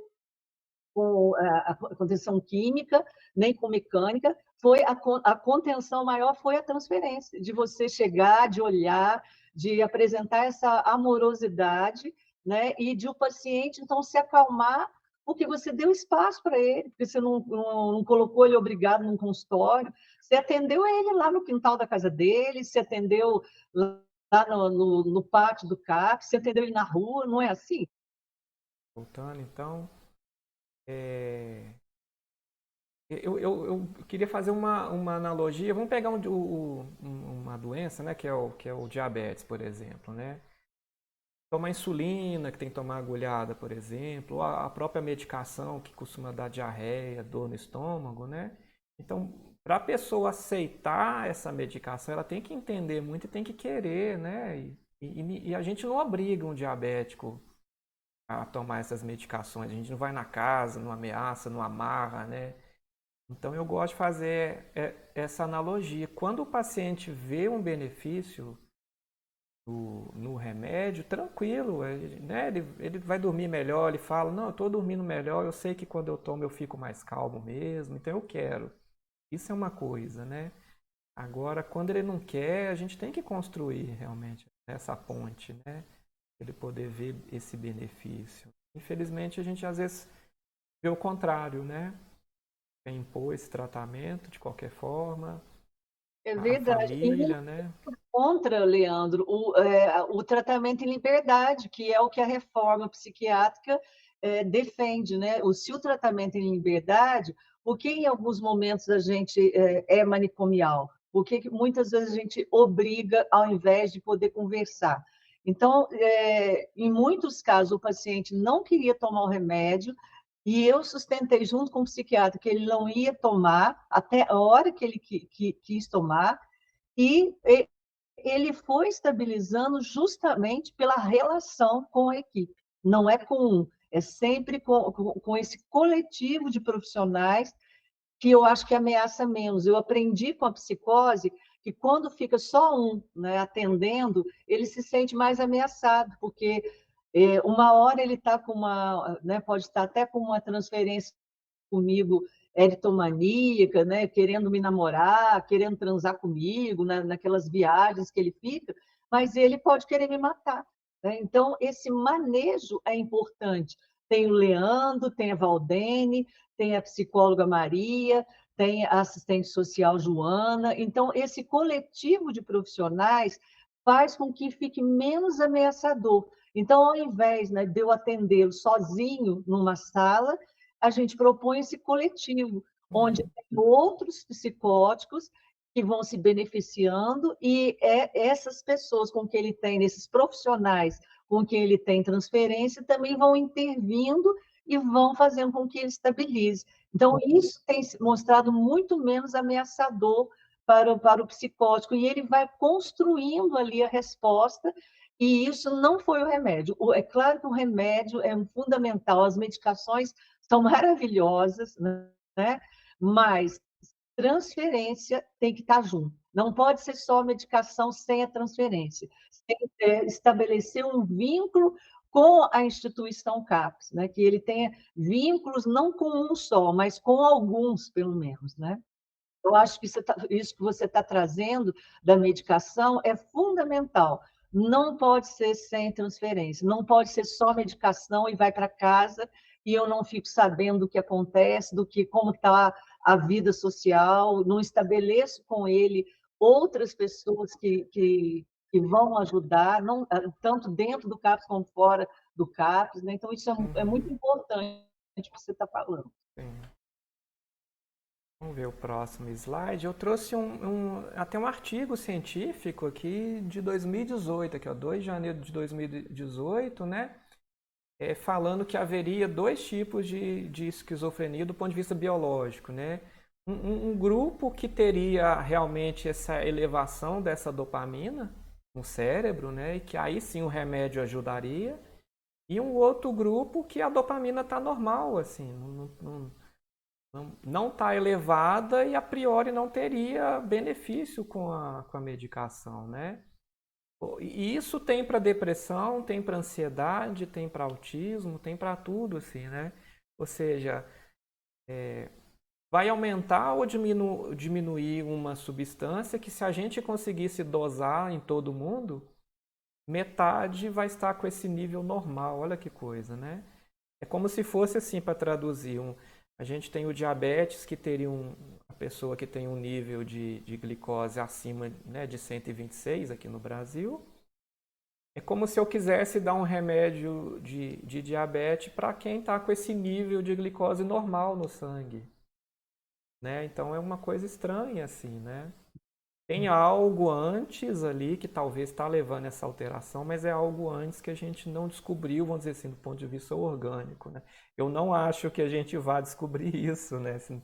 com a contenção química, nem com mecânica, foi a contenção maior foi a transferência, de você chegar, de olhar, de apresentar essa amorosidade, né? E de o paciente, então, se acalmar, porque você deu espaço para ele, porque você não colocou ele obrigado num consultório, você atendeu ele lá no quintal da casa dele, você atendeu lá no pátio do CAP, você atendeu ele na rua, não é assim? Voltando, então, é, eu queria fazer uma analogia. Vamos pegar uma doença, né, que é o diabetes, por exemplo, né? Tomar insulina, que tem que tomar agulhada, por exemplo, ou a própria medicação que costuma dar diarreia, dor no estômago, né? Então, para a pessoa aceitar essa medicação, ela tem que entender muito e tem que querer, né? E a gente não obriga um diabético a tomar essas medicações. A gente não vai na casa, não ameaça, não amarra, né? Então eu gosto de fazer essa analogia. Quando o paciente vê um benefício no remédio, tranquilo, né? Ele vai dormir melhor, ele fala, não, eu estou dormindo melhor, eu sei que quando eu tomo eu fico mais calmo mesmo, então eu quero. Isso é uma coisa, né? Agora, quando ele não quer, a gente tem que construir realmente essa ponte, né? Ele poder ver esse benefício. Infelizmente, a gente às vezes vê o contrário, né? Quer impor esse tratamento de qualquer forma, É a verdade. E família, né? contra, Leandro, o tratamento em liberdade, que é o que a reforma psiquiátrica defende, né? Se o tratamento em liberdade, por que em alguns momentos a gente é manicomial? Por que muitas vezes a gente obriga ao invés de poder conversar? Então, em muitos casos, o paciente não queria tomar o remédio e eu sustentei junto com o psiquiatra que ele não ia tomar até a hora que ele quis tomar, e ele foi estabilizando justamente pela relação com a equipe. Não é com um, é sempre com esse coletivo de profissionais que eu acho que ameaça menos. Eu aprendi com a psicose que quando fica só um, né, atendendo, ele se sente mais ameaçado, porque uma hora ele está com uma, né, pode estar até com uma transferência comigo eritomaníaca, né, querendo me namorar, querendo transar comigo, naquelas viagens que ele fica, mas ele pode querer me matar. Né? Então, esse manejo é importante. Tem o Leandro, tem a Valdene, tem a psicóloga Maria, tem a assistente social Joana. Então, esse coletivo de profissionais faz com que fique menos ameaçador. Então, ao invés, né, de eu atendê-lo sozinho numa sala, a gente propõe esse coletivo, onde Uhum. tem outros psicóticos que vão se beneficiando e essas pessoas com que ele tem, esses profissionais com que ele tem transferência, também vão intervindo e vão fazendo com que ele estabilize. Então, isso tem se mostrado muito menos ameaçador para o psicótico, e ele vai construindo ali a resposta, e isso não foi o remédio. É claro que o remédio é um fundamental, as medicações são maravilhosas, né? Mas transferência tem que estar junto. Não pode ser só medicação sem a transferência. Tem que estabelecer um vínculo com a instituição CAPES, né? Que ele tenha vínculos não com um só, mas com alguns, pelo menos, né? Eu acho que isso que você está trazendo da medicação é fundamental. Não pode ser sem transferência, não pode ser só medicação e vai para casa e eu não fico sabendo do que acontece, do que como está a vida social, não estabeleço com ele outras pessoas que vão ajudar, não, tanto dentro do CAPS como fora do CAPS. Né? Então, isso é muito Uhum. importante o que você está falando. Sim. Vamos ver o próximo slide. Eu trouxe até um artigo científico aqui de 2018, aqui, ó, 2 de janeiro de 2018, né? Falando que haveria dois tipos de esquizofrenia do ponto de vista biológico, né? Um grupo que teria realmente essa elevação dessa dopamina no cérebro, né? E que aí sim o remédio ajudaria. E um outro grupo que a dopamina está normal, assim, não está elevada e a priori não teria benefício com a medicação, né? E isso tem para depressão, tem para ansiedade, tem para autismo, tem para tudo, assim, né? Ou seja, vai aumentar ou diminuir uma substância que, se a gente conseguisse dosar em todo mundo, metade vai estar com esse nível normal. Olha que coisa, né? É como se fosse assim, para traduzir. A gente tem o diabetes, que teria a pessoa que tem um nível de glicose acima, né, de 126 aqui no Brasil. É como se eu quisesse dar um remédio de diabetes para quem está com esse nível de glicose normal no sangue. Né? Então é uma coisa estranha assim, né? Tem algo antes ali que talvez está levando essa alteração, mas é algo antes que a gente não descobriu, vamos dizer assim, do ponto de vista orgânico, né? Eu não acho que a gente vá descobrir isso, né? Assim,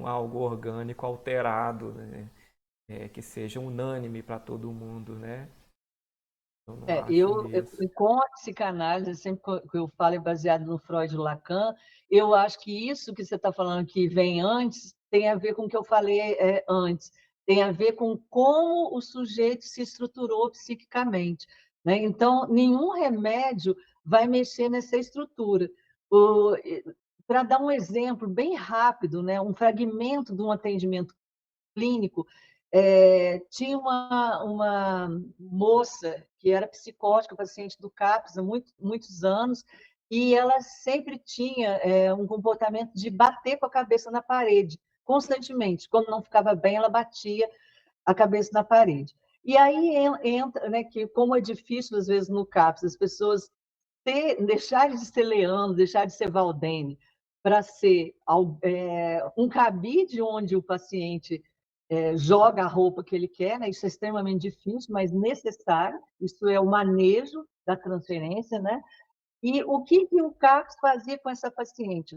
algo orgânico alterado, né? Que seja unânime para todo mundo, né? Eu não acho mesmo. Com a psicanálise, sempre que eu falo é baseado no Freud e Lacan, eu acho que isso que você está falando que vem antes tem a ver com o que eu falei antes, tem a ver com como o sujeito se estruturou psiquicamente. Né? Então, nenhum remédio vai mexer nessa estrutura. Para dar um exemplo bem rápido, né? Um fragmento de um atendimento clínico, Tinha uma moça que era psicótica, paciente do CAPS há muitos anos, e ela sempre tinha um comportamento de bater com a cabeça na parede, constantemente. Quando não ficava bem, ela batia a cabeça na parede. E aí entra, né, que como é difícil, às vezes, no CAPS, as pessoas deixarem de ser Leandro, deixar de ser Valdene, para ser um cabide onde o paciente joga a roupa que ele quer, né? Isso é extremamente difícil, mas necessário. Isso é o manejo da transferência, né? E o que o CAPS fazia com essa paciente,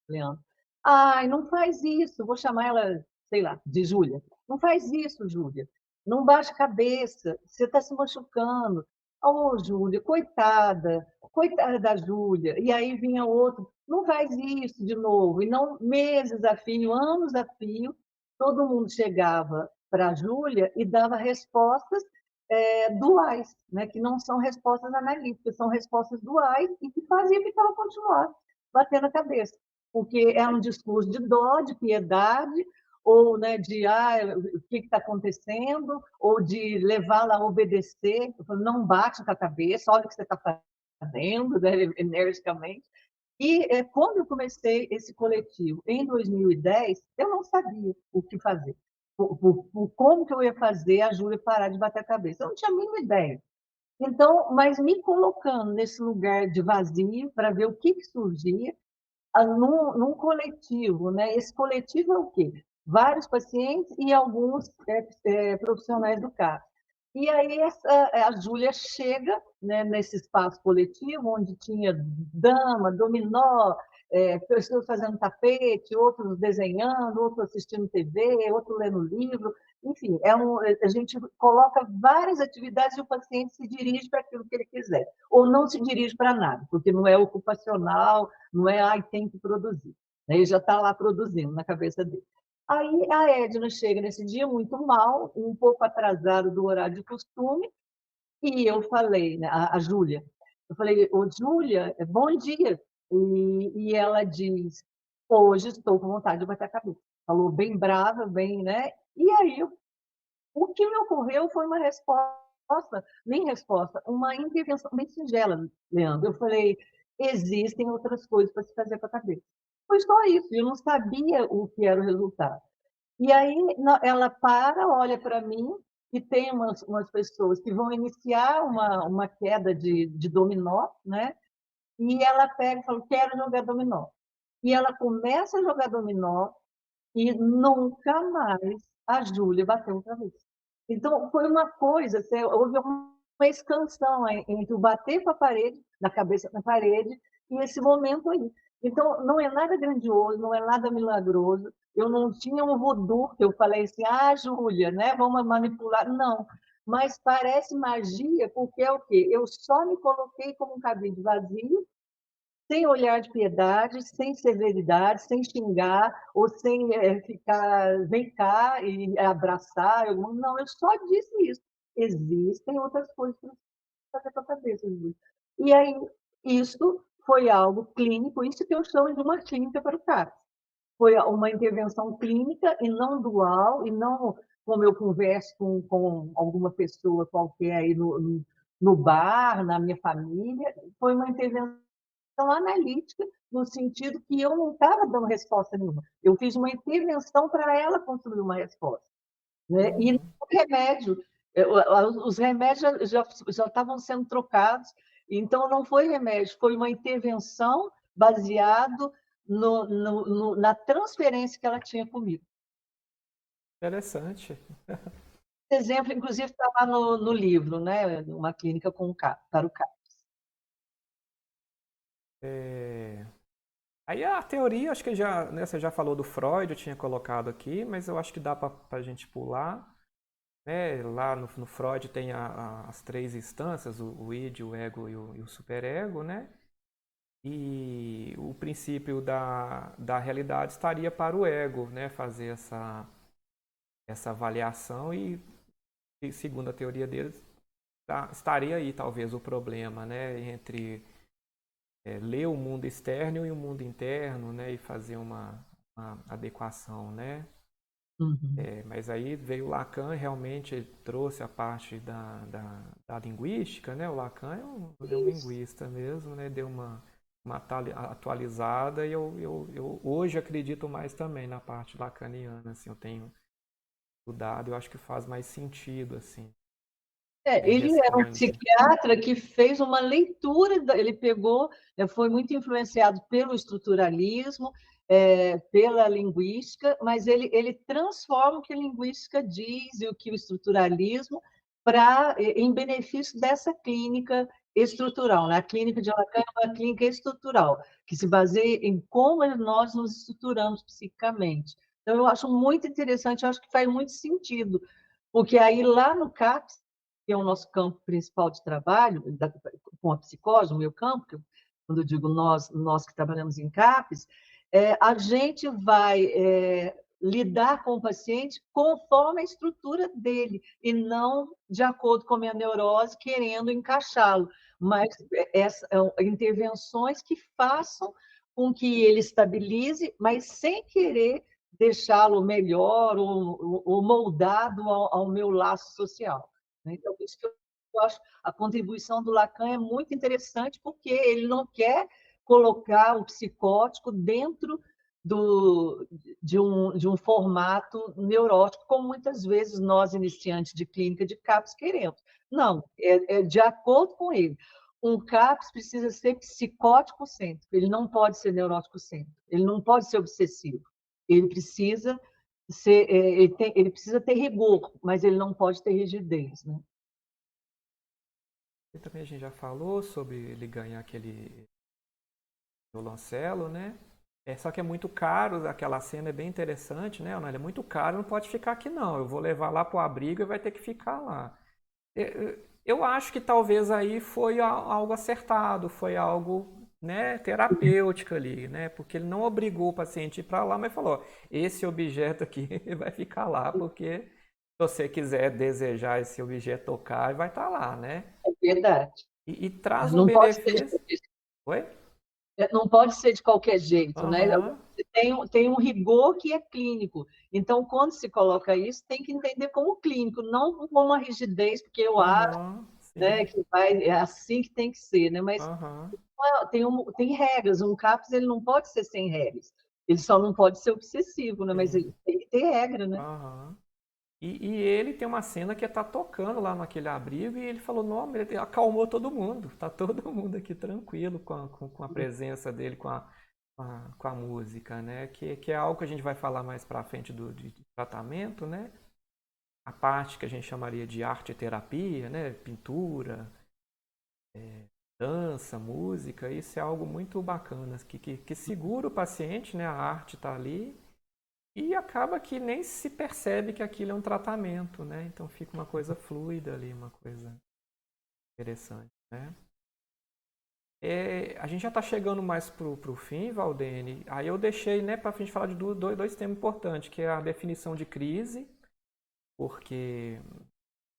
Leandro? Ai, não faz isso, vou chamar ela, sei lá, de Júlia. Não faz isso, Júlia. Não baixa a cabeça, você está se machucando. Oh, Júlia, coitada da Júlia. E aí vinha outro, não faz isso de novo. E não meses a fio, anos a fio, todo mundo chegava para a Júlia e dava respostas duais, né? Que não são respostas analíticas, são respostas duais e que faziam que ela continuasse batendo a cabeça, porque é um discurso de dó, de piedade, ou né, de o que está acontecendo, ou de levá-la a obedecer. Eu falo, não bate com a cabeça, olha o que você está fazendo, né, energicamente. E quando eu comecei esse coletivo, em 2010, eu não sabia o que fazer. Como que eu ia fazer a Júlia parar de bater a cabeça? Eu não tinha a mínima ideia. Então, mas me colocando nesse lugar de vazio para ver o que surgia, num coletivo, né? Esse coletivo é o quê? Vários pacientes e alguns profissionais do CAP. E aí a Júlia chega, né, nesse espaço coletivo, onde tinha dama, dominó, pessoas fazendo tapete, outros desenhando, outros assistindo TV, outro lendo livro. Enfim, a gente coloca várias atividades e o paciente se dirige para aquilo que ele quiser. Ou não se dirige para nada, porque não é ocupacional, não é, tem que produzir. Ele já está lá produzindo na cabeça dele. Aí a Edna chega nesse dia muito mal, um pouco atrasado do horário de costume, e eu falei, né, a Júlia, eu falei, ô Júlia, bom dia. E ela diz, hoje estou com vontade de bater a cabeça. Falou bem brava, bem, né? E aí, o que me ocorreu foi uma resposta, nem resposta, uma intervenção bem singela, Leandro. Eu falei, existem outras coisas para se fazer com a cabeça. Foi só isso, eu não sabia o que era o resultado. E aí ela olha para mim, e tem umas pessoas que vão iniciar uma queda de dominó, né? E ela pega e fala, quero jogar dominó. E ela começa a jogar dominó e nunca mais a Júlia bateu outra vez. Então, foi uma coisa, assim, houve uma expansão entre o bater com a parede, na cabeça na parede, e esse momento aí. Então, não é nada grandioso, não é nada milagroso. Eu não tinha um voodoo que eu falei assim, Júlia, né, vamos manipular. Não, mas parece magia, porque é o quê? Eu só me coloquei como um cabide vazio, sem olhar de piedade, sem severidade, sem xingar, ou sem ficar, vem cá e abraçar. Não, eu só disse isso. Existem outras coisas para fazer com a cabeça, Júlio. E aí, isso foi algo clínico, isso que eu chamo de uma clínica para o CAPS. Foi uma intervenção clínica e não dual, e não como eu converso com alguma pessoa qualquer aí no bar, na minha família. Foi uma intervenção analítica, no sentido que eu não estava dando resposta nenhuma. Eu fiz uma intervenção para ela construir uma resposta. Né? E Uhum. o remédio, os remédios já estavam sendo trocados, então não foi remédio, foi uma intervenção baseado na transferência que ela tinha comigo. Interessante. Esse exemplo, inclusive, está lá no livro, né? Uma clínica para o CAPS. É, Aí a teoria, acho que já, né, você já falou do Freud, eu tinha colocado aqui, mas eu acho que dá para a gente pular. Né? Lá no Freud tem as três instâncias, o id, o ego e o superego, né? E o princípio da realidade estaria para o ego, né? Fazer essa avaliação e segundo a teoria deles, estaria aí talvez o problema, né? Entre ler o mundo externo e o mundo interno, né? E fazer uma adequação, né? Uhum. Mas aí veio o Lacan, realmente ele trouxe a parte da linguística, né? O Lacan é um Isso. linguista mesmo, né? Deu uma atualizada e eu hoje acredito mais também na parte lacaniana, assim, eu tenho estudado, eu acho que faz mais sentido, assim. Ele Ele era um responde. psiquiatra que fez uma leitura, ele pegou, foi muito influenciado pelo estruturalismo, pela linguística, mas ele transforma o que a linguística diz e o que o estruturalismo em benefício dessa clínica estrutural, né? A clínica de Lacan é uma clínica estrutural, que se baseia em como nós nos estruturamos psiquicamente. Então, eu acho muito interessante, eu acho que faz muito sentido, porque aí lá no CAPS, que é o nosso campo principal de trabalho, com a psicose, o meu campo, quando eu digo nós que trabalhamos em CAPES, a gente vai lidar com o paciente conforme a estrutura dele, e não de acordo com a minha neurose, querendo encaixá-lo, mas intervenções que façam com que ele estabilize, mas sem querer deixá-lo melhor ou moldado ao meu laço social. Então, por isso que eu acho a contribuição do Lacan é muito interessante, porque ele não quer colocar o psicótico dentro de um formato neurótico, como muitas vezes nós, iniciantes de clínica de CAPS, queremos. Não, é de acordo com ele. Um CAPS precisa ser psicótico-cêntrico, ele não pode ser neurótico-cêntrico, ele não pode ser obsessivo. Ele precisa ele precisa ter rigor, mas ele não pode ter rigidez, né? E também a gente já falou sobre ele ganhar aquele violoncelo, né? Só que é muito caro, aquela cena é bem interessante, né? Não, ele é muito caro, não pode ficar aqui não. Eu vou levar lá para o abrigo e vai ter que ficar lá. Eu acho que talvez aí foi algo acertado, foi algo, né, terapêutico ali, né? Porque ele não obrigou o paciente a ir para lá, mas falou: esse objeto aqui vai ficar lá, porque se você quiser desejar esse objeto tocar, vai estar lá, né? É verdade. E traz um Não pode ser benefício. Oi? não pode ser de qualquer jeito, né? Aham, Tem um rigor que é clínico. Então, quando se coloca isso, tem que entender como clínico, não como uma rigidez, porque eu acho, aham, né, sim, que é assim que tem que ser, né? Mas aham, tem regras. Um CAPS ele não pode ser sem regras. Ele só não pode ser obsessivo, né? Mas sim, ele tem que ter regra, né? aham. E ele tem uma cena que tá tocando lá naquele abrigo e ele falou, não, ele acalmou todo mundo, tá todo mundo aqui tranquilo com a presença dele, com a música, né? Que é algo que a gente vai falar mais pra frente de tratamento, né? A parte que a gente chamaria de arte terapia, né? Pintura, dança, música, isso é algo muito bacana, que segura o paciente, né? A arte está ali e acaba que nem se percebe que aquilo é um tratamento, né? Então fica uma coisa fluida ali, uma coisa interessante, né? A gente já está chegando mais pro fim, Valdene. Aí eu deixei, né, para a gente falar de dois temas importantes, que é a definição de crise, porque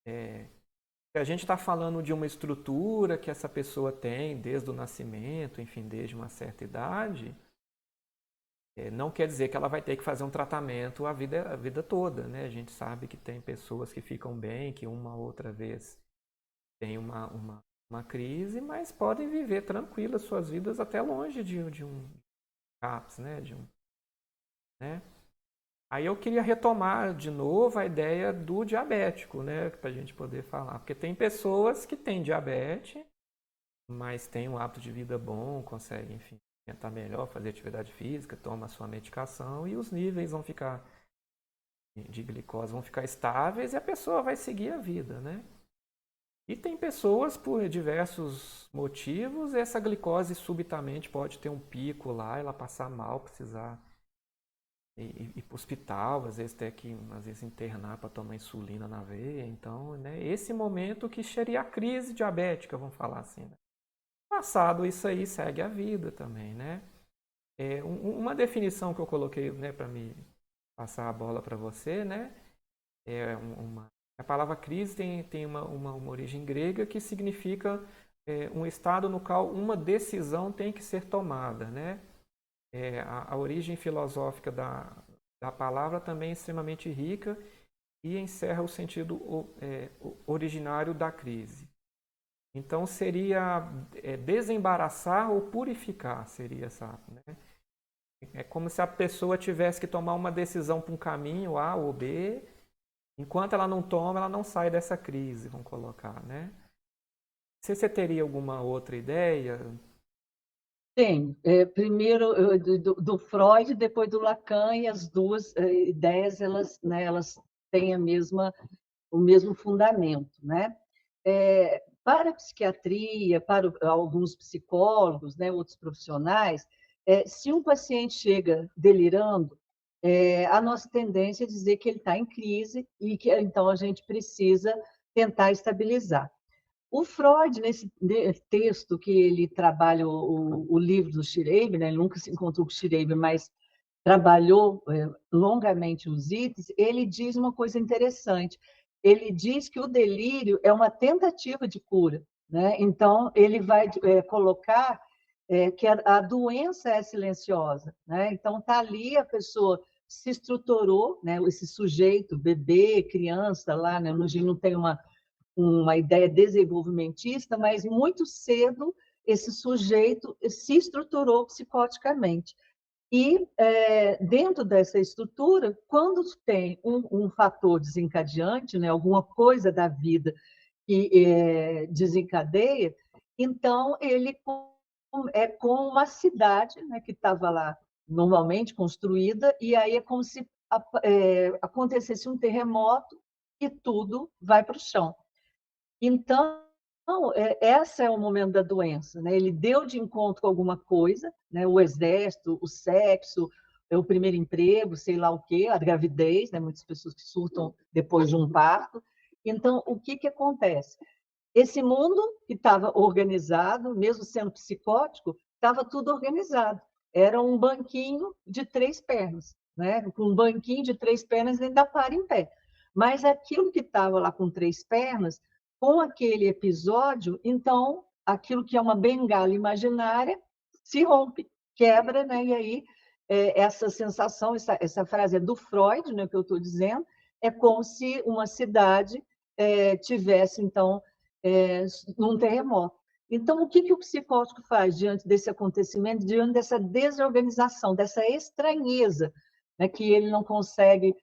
se a gente está falando de uma estrutura que essa pessoa tem desde o nascimento, enfim, desde uma certa idade, não quer dizer que ela vai ter que fazer um tratamento a vida toda, né? A gente sabe que tem pessoas que ficam bem, que uma outra vez tem uma crise, mas podem viver tranquilas suas vidas até longe de um CAPS, né? Né? Aí eu queria retomar de novo a ideia do diabético, né? Para a gente poder falar. Porque tem pessoas que têm diabetes, mas têm um hábito de vida bom, conseguem, enfim, tentar melhor, fazer atividade física, toma a sua medicação e os níveis vão ficar de glicose vão ficar estáveis e a pessoa vai seguir a vida, né? E tem pessoas, por diversos motivos, essa glicose subitamente pode ter um pico lá, ela passar mal, precisar ir para o hospital, às vezes ter que às vezes internar para tomar insulina na veia. Então, né, esse momento que seria a crise diabética, vamos falar assim. Né? Passado isso aí, segue a vida também, né? Uma definição que eu coloquei, né, para me passar a bola para você, né? A palavra crise tem uma origem grega que significa um estado no qual uma decisão tem que ser tomada, né? A origem filosófica da da palavra também é extremamente rica e encerra o sentido originário da crise. Então seria desembaraçar ou purificar, seria essa, né? É como se a pessoa tivesse que tomar uma decisão para um caminho A ou B, enquanto ela não toma, ela não sai dessa crise, vamos colocar, né? Você teria alguma outra ideia? Tem. Primeiro do Freud, depois do Lacan, e as duas ideias elas, né, elas têm o mesmo fundamento, né? Para a psiquiatria, para alguns psicólogos, né, outros profissionais, se um paciente chega delirando, a nossa tendência é dizer que ele está em crise e que então a gente precisa tentar estabilizar. O Freud, nesse texto que ele trabalha o livro do Schreiber, né? Ele nunca se encontrou com o Schreiber, mas trabalhou longamente os itens, ele diz uma coisa interessante. Ele diz que o delírio é uma tentativa de cura, né? Então, ele vai colocar que a doença é silenciosa, né? Então, está ali, a pessoa se estruturou, né? Esse sujeito, bebê, criança, lá, né? Não tem uma ideia desenvolvimentista, mas muito cedo esse sujeito se estruturou psicoticamente. E, dentro dessa estrutura, quando tem um fator desencadeante, né, alguma coisa da vida que desencadeia, então ele é como uma cidade, né, que estava lá normalmente construída, e aí é como se acontecesse um terremoto e tudo vai para o chão. Então, esse é o momento da doença, né? Ele deu de encontro com alguma coisa, né? O exército, o sexo, o primeiro emprego, sei lá o quê, a gravidez, né? Muitas pessoas que surtam depois de um parto. Então, o que que acontece? Esse mundo que estava organizado, mesmo sendo psicótico, estava tudo organizado. Era um banquinho de 3 pernas, né? Com um banquinho de 3 pernas ainda para em pé. Mas aquilo que estava lá com 3 pernas, com aquele episódio, então aquilo que é uma bengala imaginária se rompe, quebra, né? E aí essa sensação, essa frase é do Freud, né? Que eu estou dizendo, é como se uma cidade tivesse então num terremoto. Então, o que que o psicótico faz diante desse acontecimento, diante dessa desorganização, dessa estranheza, né, que ele não consegue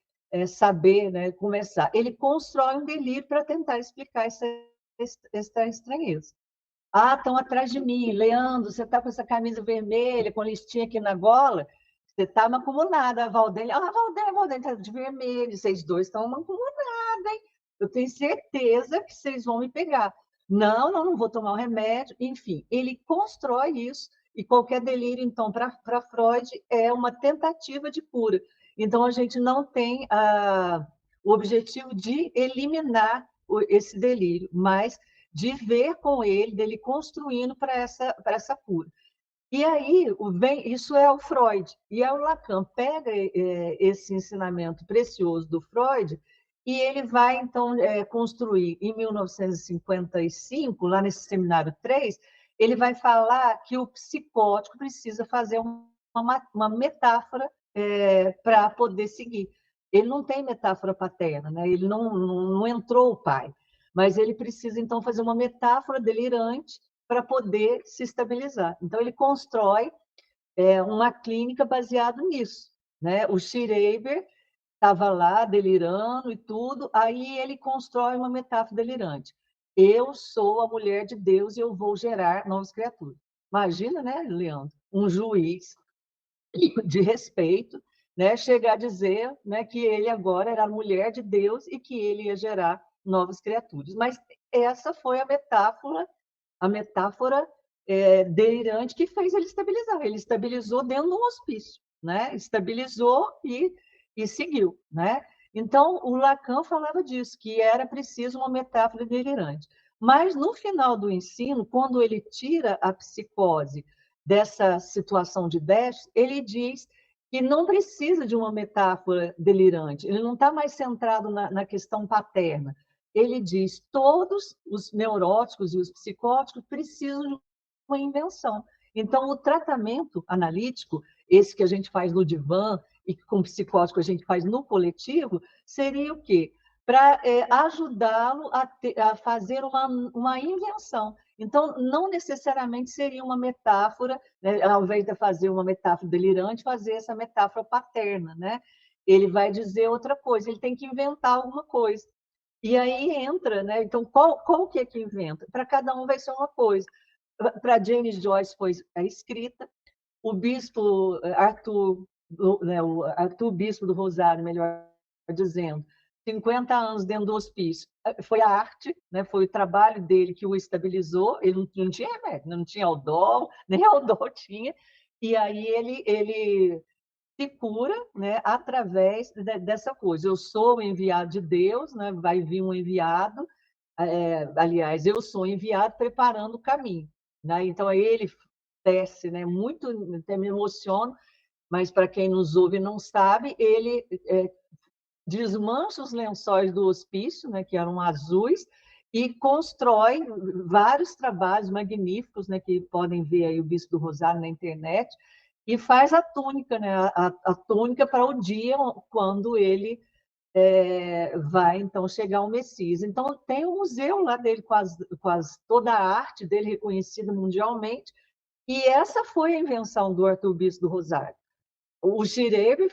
saber, né, começar? Ele constrói um delírio para tentar explicar essa estranheza. Ah, estão atrás de mim. Leandro, você está com essa camisa vermelha, com listinha aqui na gola? Você está macumunada. A Valdênia, a Valdênia está de vermelho. Vocês dois estão macumunada, hein? Eu tenho certeza que vocês vão me pegar. Não, não vou tomar o remédio. Enfim, ele constrói isso, e qualquer delírio, então, para Freud, é uma tentativa de cura. Então, a gente não tem o objetivo de eliminar esse delírio, mas de ver com ele, dele construindo para essa cura. E aí, isso é o Freud. E aí o Lacan pega esse ensinamento precioso do Freud e ele vai, então, construir, em 1955, lá nesse Seminário 3, ele vai falar que o psicótico precisa fazer uma metáfora para poder seguir. Ele não tem metáfora paterna, né? Ele não entrou o pai, mas ele precisa, então, fazer uma metáfora delirante para poder se estabilizar. Então, ele constrói uma clínica baseada nisso, né? O Schreiber estava lá delirando e tudo, aí ele constrói uma metáfora delirante. Eu sou a mulher de Deus e eu vou gerar novas criaturas. Imagina, né, Leandro? Um juiz de respeito, né, chegar a dizer, né, que ele agora era a mulher de Deus e que ele ia gerar novas criaturas. Mas essa foi a metáfora delirante que fez ele estabilizar. Ele estabilizou dentro de um hospício, né? Estabilizou e seguiu, né? Então, o Lacan falava disso, que era preciso uma metáfora delirante. Mas, no final do ensino, quando ele tira a psicose dessa situação de déficit, ele diz que não precisa de uma metáfora delirante, ele não está mais centrado na questão paterna. Ele diz todos os neuróticos e os psicóticos precisam de uma invenção. Então, o tratamento analítico, esse que a gente faz no divã e com psicótico a gente faz no coletivo, seria o quê? Para ajudá-lo a fazer uma invenção. Então, não necessariamente seria uma metáfora, né? Ao invés de fazer uma metáfora delirante, fazer essa metáfora paterna, né? Ele vai dizer outra coisa, ele tem que inventar alguma coisa. E aí entra, né? Então, qual que é que inventa? Para cada um vai ser uma coisa. Para James Joyce foi a escrita, o bispo Arthur, né, o Arthur Bispo do Rosário, melhor dizendo, 50 anos dentro do hospício. Foi a arte, né, foi o trabalho dele que o estabilizou. Ele não tinha remédio, não tinha Aldol, nem Aldol tinha. E aí ele se cura, né, através dessa coisa. Eu sou o enviado de Deus, né, vai vir um enviado. Aliás, eu sou enviado preparando o caminho. Né? Então, aí ele desce, né, muito, até me emociono, mas para quem nos ouve e não sabe, ele desmancha os lençóis do hospício, né, que eram azuis, e constrói vários trabalhos magníficos, né, que podem ver aí o Bispo do Rosário na internet, e faz a túnica, né, a túnica para o dia quando ele vai então chegar ao Messias. Então tem um museu lá dele toda a arte dele reconhecida mundialmente, e essa foi a invenção do Arthur Bispo do Rosário. O Girebe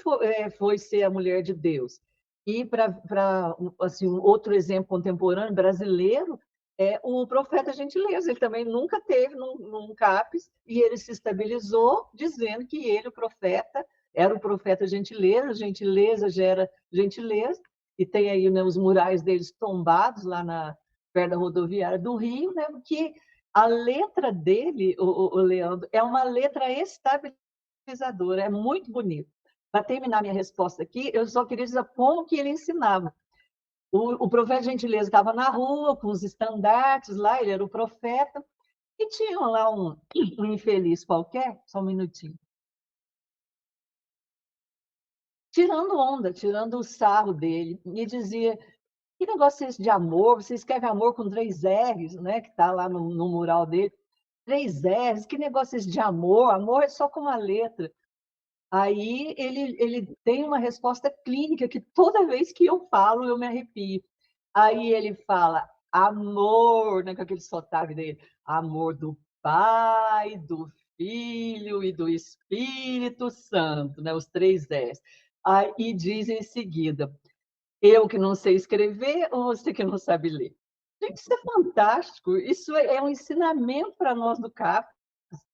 foi ser a mulher de Deus. E para assim, um outro exemplo contemporâneo brasileiro é o profeta Gentileza. Ele também nunca teve num CAPES e ele se estabilizou dizendo que ele, o profeta, era o profeta Gentileza, Gentileza gera gentileza, e tem aí, né, os murais deles tombados lá perto da rodoviária do Rio, né, que a letra dele, o Leandro, é uma letra estabilizadora, é muito bonito. Para terminar minha resposta aqui, eu só queria dizer como que ele ensinava. O profeta Gentileza estava na rua com os estandartes lá, ele era o profeta, e tinha lá um infeliz qualquer, só um minutinho, tirando onda, tirando o sarro dele, e dizia: que negócio é esse de amor? Você escreve amor com 3 R's, né? Que está lá no mural dele. 3 R's, que negócio é esse de amor? Amor é só com uma letra. Aí ele tem uma resposta clínica que toda vez que eu falo eu me arrepio. Aí ele fala amor, né, com aquele sotaque dele, amor do Pai, do Filho e do Espírito Santo, né, os 3 R's. Aí diz em seguida, eu que não sei escrever ou você que não sabe ler? Gente, isso é fantástico, isso é um ensinamento para nós do CAP.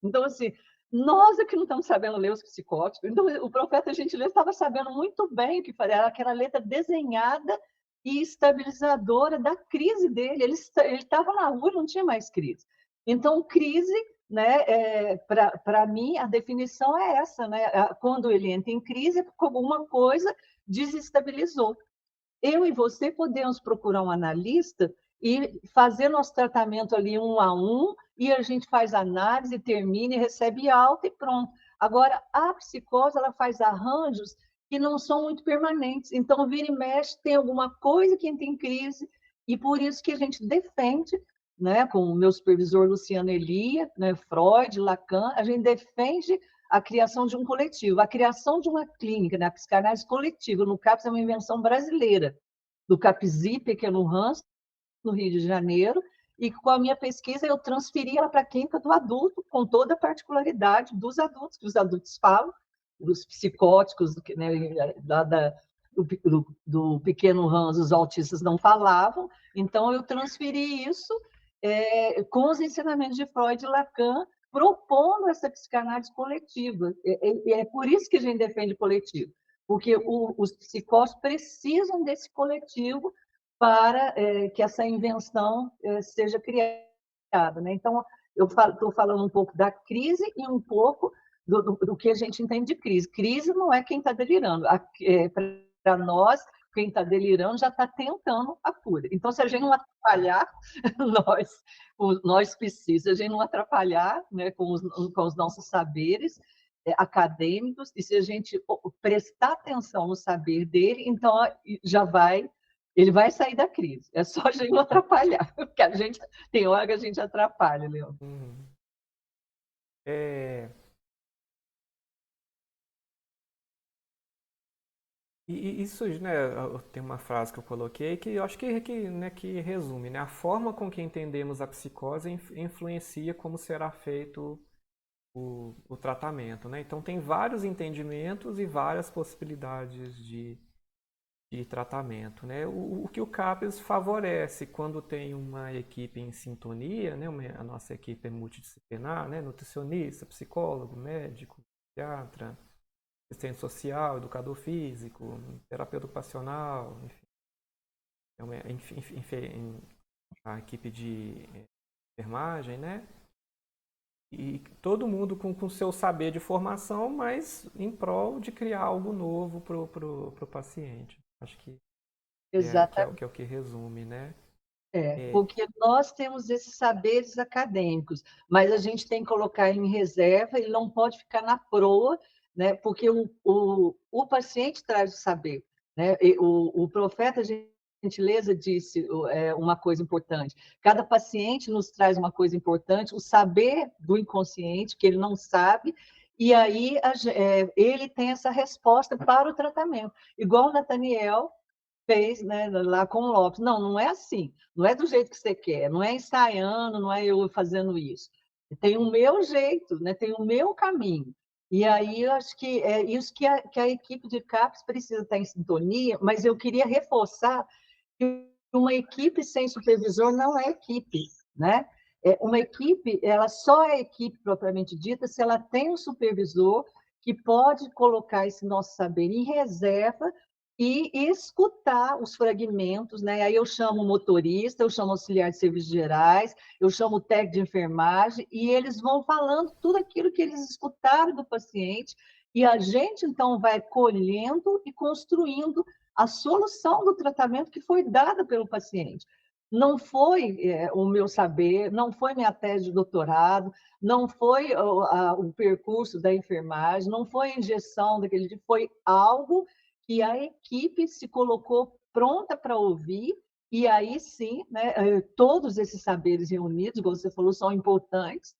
Então, assim, nós é que não estamos sabendo ler os psicóticos. Então, o profeta Gentileza estava sabendo muito bem o que fazer, era aquela letra desenhada e estabilizadora da crise dele. Ele estava na rua e não tinha mais crise. Então, crise, né, para mim, a definição é essa, né? Quando ele entra em crise, é porque alguma coisa desestabilizou. Eu e você podemos procurar um analista e fazer nosso tratamento ali 1 a 1, e a gente faz análise, termina e recebe alta e pronto. Agora, a psicose, ela faz arranjos que não são muito permanentes. Então, vira e mexe, tem alguma coisa que entra em crise, e por isso que a gente defende, né, com o meu supervisor Luciano Elia, né, Freud, Lacan, a gente defende a criação de um coletivo, a criação de uma clínica, né, a psicanálise coletiva, no CAPS é uma invenção brasileira, do CAPSI, Pequeno Rãs, no Rio de Janeiro, e com a minha pesquisa eu transferi ela para a clínica do adulto, com toda a particularidade dos adultos, que os adultos falam, dos psicóticos, né, do Pequeno Rãs, os autistas não falavam, então eu transferi isso com os ensinamentos de Freud e Lacan, propondo essa psicanálise coletiva. É por isso que a gente defende coletivo, porque os psicólogos precisam desse coletivo para que essa invenção seja criada. Né? Então, eu estou falando um pouco da crise e um pouco do que a gente entende de crise. Crise não é quem está delirando. Para nós, quem está delirando já está tentando a cura. Então, se a gente não atrapalhar, nós precisamos, se a gente não atrapalhar, né, com os nossos saberes acadêmicos, e se a gente prestar atenção no saber dele, então ele vai sair da crise. É só a gente não atrapalhar, porque a gente tem hora que a gente atrapalha, Leandro. É, E isso, né, tem uma frase que eu coloquei que eu acho né, que resume, né, a forma com que entendemos a psicose influencia como será feito o tratamento, né? Então tem vários entendimentos e várias possibilidades de tratamento, né? O que o CAPES favorece quando tem uma equipe em sintonia, né? A nossa equipe é multidisciplinar, né? Nutricionista, psicólogo, médico, psiquiatra, assistente social, educador físico, terapeuta ocupacional, enfim, a equipe de enfermagem, né? E todo mundo com seu saber de formação, mas em prol de criar algo novo para o paciente. Acho Exatamente. que é o que resume, né? É, Porque nós temos esses saberes acadêmicos, mas a gente tem que colocar ele em reserva, ele não pode ficar na proa, né? Porque o paciente traz o saber. Né? E o profeta, gentileza, disse uma coisa importante: cada paciente nos traz uma coisa importante, o saber do inconsciente, que ele não sabe, e aí ele tem essa resposta para o tratamento. Igual o Nathaniel fez, né, lá com o Lopes. Não, não é assim. Não é do jeito que você quer. Não é ensaiando, não é eu fazendo isso. Tem o meu jeito, né? Tem o meu caminho. E aí eu acho que é isso que a equipe de CAPES precisa estar em sintonia, mas eu queria reforçar que uma equipe sem supervisor não é equipe, né? Uma equipe, ela só é equipe propriamente dita se ela tem um supervisor que pode colocar esse nosso saber em reserva e escutar os fragmentos, né? Aí eu chamo o motorista, eu chamo o auxiliar de serviços gerais, eu chamo o técnico de enfermagem, e eles vão falando tudo aquilo que eles escutaram do paciente, e a gente, então, vai colhendo e construindo a solução do tratamento que foi dada pelo paciente. Não foi o meu saber, não foi minha tese de doutorado, não foi o percurso da enfermagem, não foi a injeção daquele dia, foi algo que a equipe se colocou pronta para ouvir, e aí sim, né, todos esses saberes reunidos, como você falou, são importantes,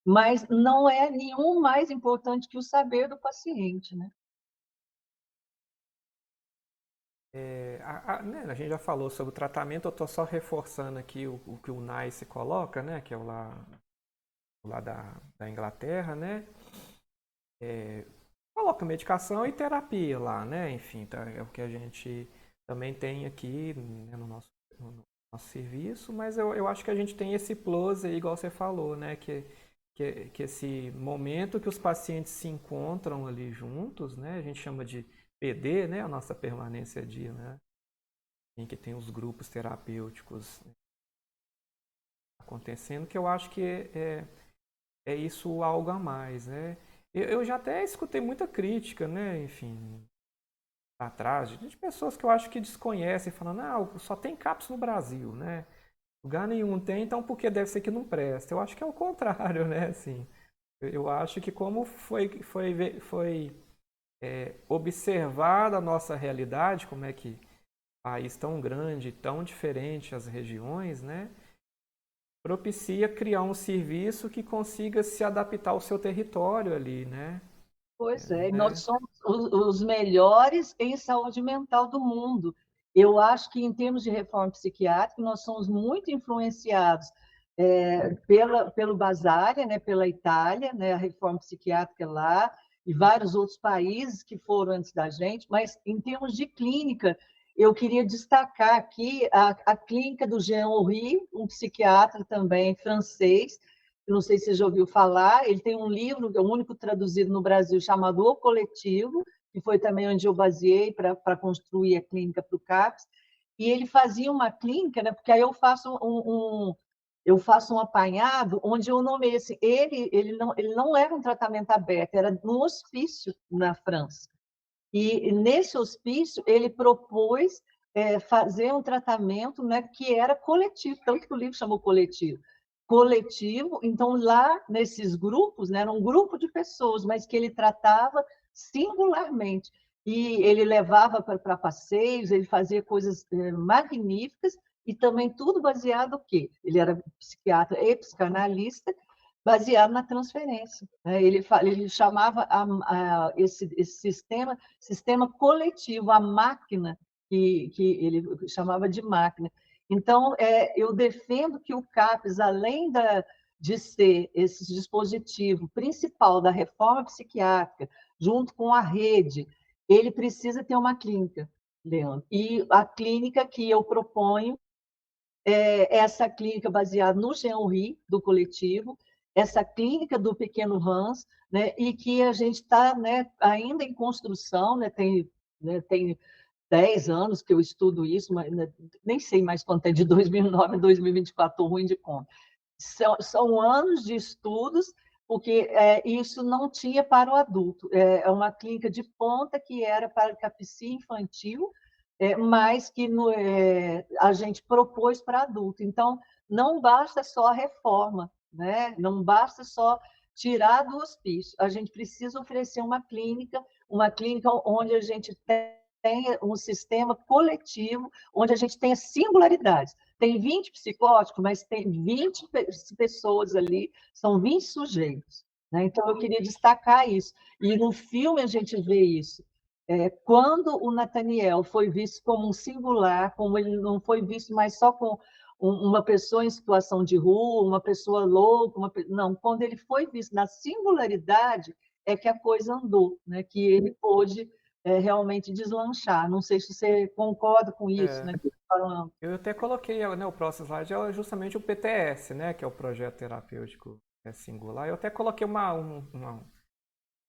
mas não é nenhum mais importante que o saber do paciente, né? né, a gente já falou sobre o tratamento, eu estou só reforçando aqui o que o NICE coloca, né? Que é lá da Inglaterra, né? Coloca medicação e terapia lá, né? Enfim, tá, é o que a gente também tem aqui, né, no nosso serviço, mas eu acho que a gente tem esse plus aí, igual você falou, né? Que esse momento que os pacientes se encontram ali juntos, né? A gente chama de PD, né? A nossa permanência dia, né? Em que tem os grupos terapêuticos acontecendo, que eu acho que é isso algo a mais, né? Eu já até escutei muita crítica, né? Enfim, atrás de pessoas que eu acho que desconhecem, falando, ah, só tem CAPS no Brasil, né? Lugar nenhum tem, então por que deve ser que não presta? Eu acho que é o contrário, né? Assim, eu acho que como foi observada a nossa realidade, como é que país tão grande, tão diferente as regiões, né? Propicia criar um serviço que consiga se adaptar ao seu território ali, né? Pois é, nós Né? somos os melhores em saúde mental do mundo. Eu acho que, em termos de reforma psiquiátrica, nós somos muito influenciados pelo Basária, né, pela Itália, né, a reforma psiquiátrica lá, e vários outros países que foram antes da gente, mas, em termos de clínica, eu queria destacar aqui a clínica do Jean Horry, um psiquiatra também francês. Não sei se você já ouviu falar, ele tem um livro, é o único traduzido no Brasil, chamado O Coletivo, que foi também onde eu baseei para construir a clínica para o CAPS, e ele fazia uma clínica, né, porque aí eu faço um apanhado onde eu nomeei assim, ele não era um tratamento aberto, era um hospício na França. E nesse hospício ele propôs fazer um tratamento, né, que era coletivo, tanto que o livro chamou coletivo. Coletivo, então lá nesses grupos, né, era um grupo de pessoas, mas que ele tratava singularmente. E ele levava para passeios, ele fazia coisas magníficas, e também tudo baseado no quê? Ele era psiquiatra e psicanalista, baseado na transferência, né? Ele chamava esse sistema coletivo, a máquina, que ele chamava de máquina. Então, eu defendo que o CAPS, além de ser esse dispositivo principal da reforma psiquiátrica, junto com a rede, ele precisa ter uma clínica, Leandro. E a clínica que eu proponho essa clínica baseada no Jean-Henri, do coletivo, essa clínica do Pequeno Hans, né, e que a gente está, né, ainda em construção, tem 10 anos que eu estudo isso, mas né, nem sei mais quanto é, de 2009 a 2024, estou ruim de conta. São anos de estudos, porque isso não tinha para o adulto. É uma clínica de ponta que era para capsia infantil, mas que a gente propôs para adulto. Então, não basta só a reforma, né? Não basta só tirar do hospício. A gente precisa oferecer uma clínica onde a gente tenha um sistema coletivo, onde a gente tenha singularidades. Tem 20 psicóticos, mas tem 20 pessoas ali, são 20 sujeitos. Né? Então, eu queria destacar isso. E no filme a gente vê isso. Quando o Nathaniel foi visto como um singular, como ele não foi visto mais só com uma pessoa em situação de rua, uma pessoa louca, não, quando ele foi visto na singularidade, é que a coisa andou, né? Que ele pôde realmente deslanchar. Não sei se você concorda com isso, É, né? Que eu tô falando. eu até coloquei, né, o próximo slide é justamente o PTS, né, que é o projeto terapêutico singular. Eu até coloquei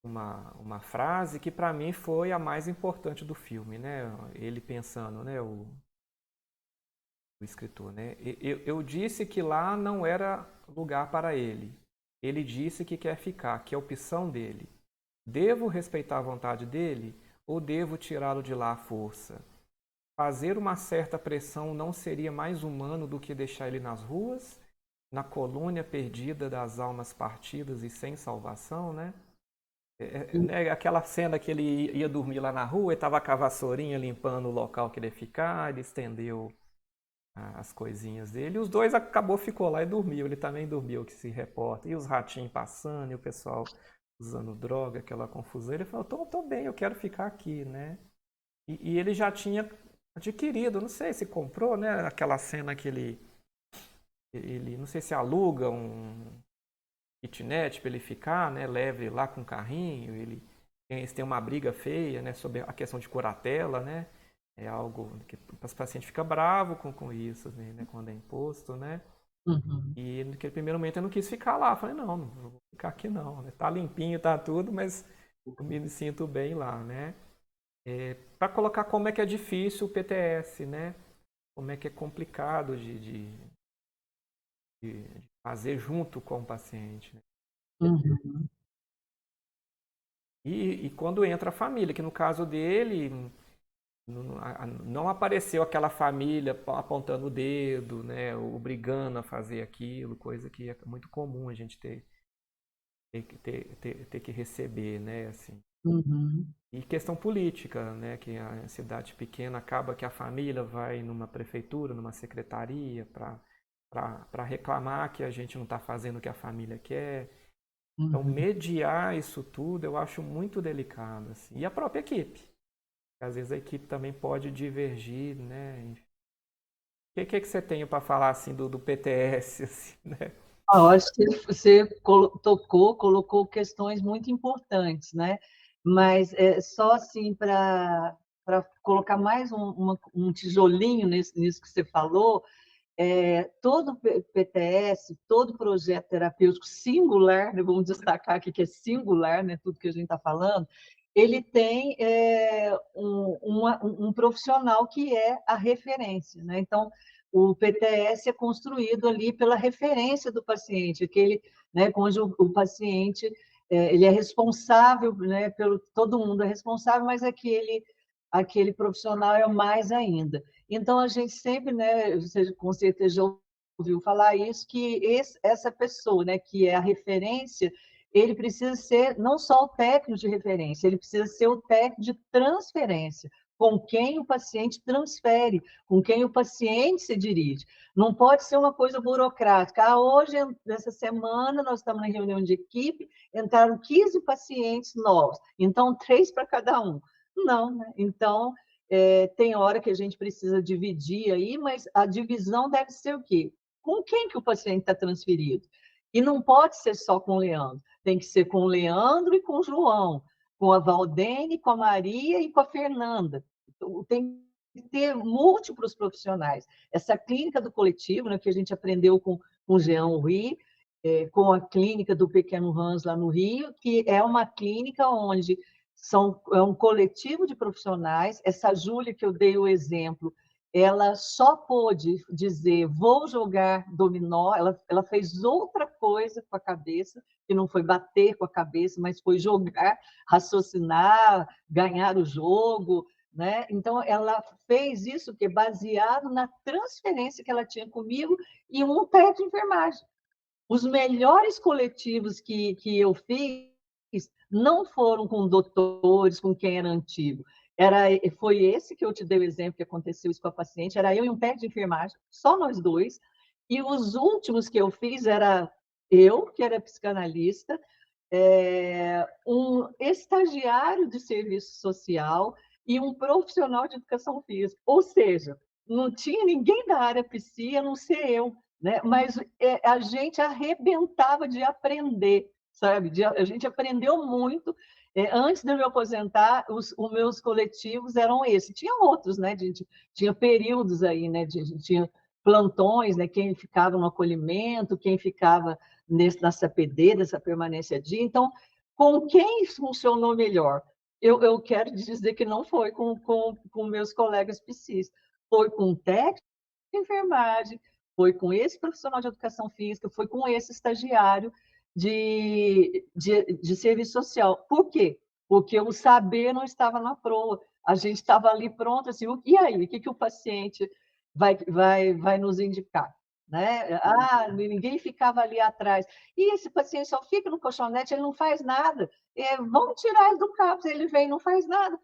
uma frase que para mim foi a mais importante do filme, né? Ele pensando, né, o escritor, né? Eu disse que lá não era lugar para ele. Ele disse que quer ficar, que é a opção dele. Devo respeitar a vontade dele ou devo tirá-lo de lá à força? Fazer uma certa pressão não seria mais humano do que deixar ele nas ruas, na colônia perdida das almas partidas e sem salvação, né? Né, aquela cena que ele ia dormir lá na rua, e estava com a vassourinha limpando o local que ele ia ficar, ele estendeu as coisinhas dele, e os dois ficou lá e dormiu, ele também dormiu, que se reporta, e os ratinhos passando, e o pessoal usando droga, aquela confusão, ele falou, tô bem, eu quero ficar aqui, né? E ele já tinha adquirido, não sei se comprou, né? Aquela cena que ele não sei se aluga um kitnet para ele ficar, né? Leva ele lá com o carrinho, eles têm uma briga feia, né? Sobre a questão de curatela, né? É algo que os pacientes ficam bravos com isso, né? Quando é imposto, né? Uhum. E naquele primeiro momento eu não quis ficar lá. Eu falei, não vou ficar aqui não, né? Tá limpinho, tá tudo, mas eu me sinto bem lá, né? Para colocar como é que é difícil o PTS, né? Como é que é complicado de fazer junto com o paciente, né? Uhum. E quando entra a família, que no caso dele não apareceu aquela família apontando o dedo, né? Obrigando a fazer aquilo, coisa que é muito comum a gente ter que receber, né? Assim. Uhum. E questão política, né? Que a cidade pequena acaba que a família vai numa prefeitura, numa secretaria para reclamar que a gente não está fazendo o que a família quer. Então, Uhum. mediar isso tudo eu acho muito delicado. Assim. E a própria equipe. Às vezes a equipe também pode divergir, né? Enfim. O que você tem para falar assim do PTS, assim, né? Eu acho que você colocou questões muito importantes, né? Mas só assim para colocar mais um tijolinho nisso que você falou, todo PTS, todo projeto terapêutico singular, né, vamos destacar aqui que é singular, né, tudo que a gente está falando, ele tem um profissional que é a referência. Né? Então, o PTS é construído ali pela referência do paciente, aquele, né, onde o paciente ele é responsável, né, todo mundo é responsável, mas aquele profissional é mais ainda. Então, a gente sempre, né, você com certeza já ouviu falar isso, que essa pessoa, né, que é a referência, ele precisa ser não só o técnico de referência, ele precisa ser o técnico de transferência, com quem o paciente transfere, com quem o paciente se dirige. Não pode ser uma coisa burocrática. Ah, hoje, nessa semana, nós estamos na reunião de equipe, entraram 15 pacientes novos, então 3 para cada um. Não, né? Então, tem hora que a gente precisa dividir aí, mas a divisão deve ser o quê? Com quem que o paciente está transferido? E não pode ser só com o Leandro, tem que ser com o Leandro e com o João, com a Valdene, com a Maria e com a Fernanda. Tem que ter múltiplos profissionais. Essa clínica do coletivo, né, que a gente aprendeu com o Jean Rouy, com a clínica do Pequeno Hans lá no Rio, que é uma clínica onde é um coletivo de profissionais. Essa Júlia, que eu dei o exemplo, ela só pôde dizer, vou jogar dominó, ela fez outra coisa com a cabeça, que não foi bater com a cabeça, mas foi jogar, raciocinar, ganhar o jogo, né? Então, ela fez isso que baseado na transferência que ela tinha comigo e um técnico de enfermagem. Os melhores coletivos que eu fiz não foram com doutores, com quem era antigo. Foi esse que eu te dei o exemplo que aconteceu isso com a paciente, era eu e um técnico de enfermagem, só nós dois, e os últimos que eu fiz era eu, que era psicanalista, um estagiário de serviço social e um profissional de educação física. Ou seja, não tinha ninguém da área psi, a não ser eu, né? Mas a gente arrebentava de aprender, sabe? A gente aprendeu muito. Antes de eu me aposentar, os meus coletivos eram esses. Tinha outros, né? Tinha períodos aí, né? Tinha plantões, né? Quem ficava no acolhimento, quem ficava na CPD, dessa permanência dia. Então, com quem funcionou melhor? Eu quero dizer que não foi com meus colegas psis, foi com o técnico de enfermagem, foi com esse profissional de educação física, foi com esse estagiário de serviço social. Por quê? Porque o saber não estava na proa. A gente estava ali pronto, assim, e aí? O que o paciente vai nos indicar? Né? Ah, ninguém ficava ali atrás. E esse paciente só fica no colchonete, ele não faz nada. Vamos tirar ele do CAPS, ele vem e não faz nada.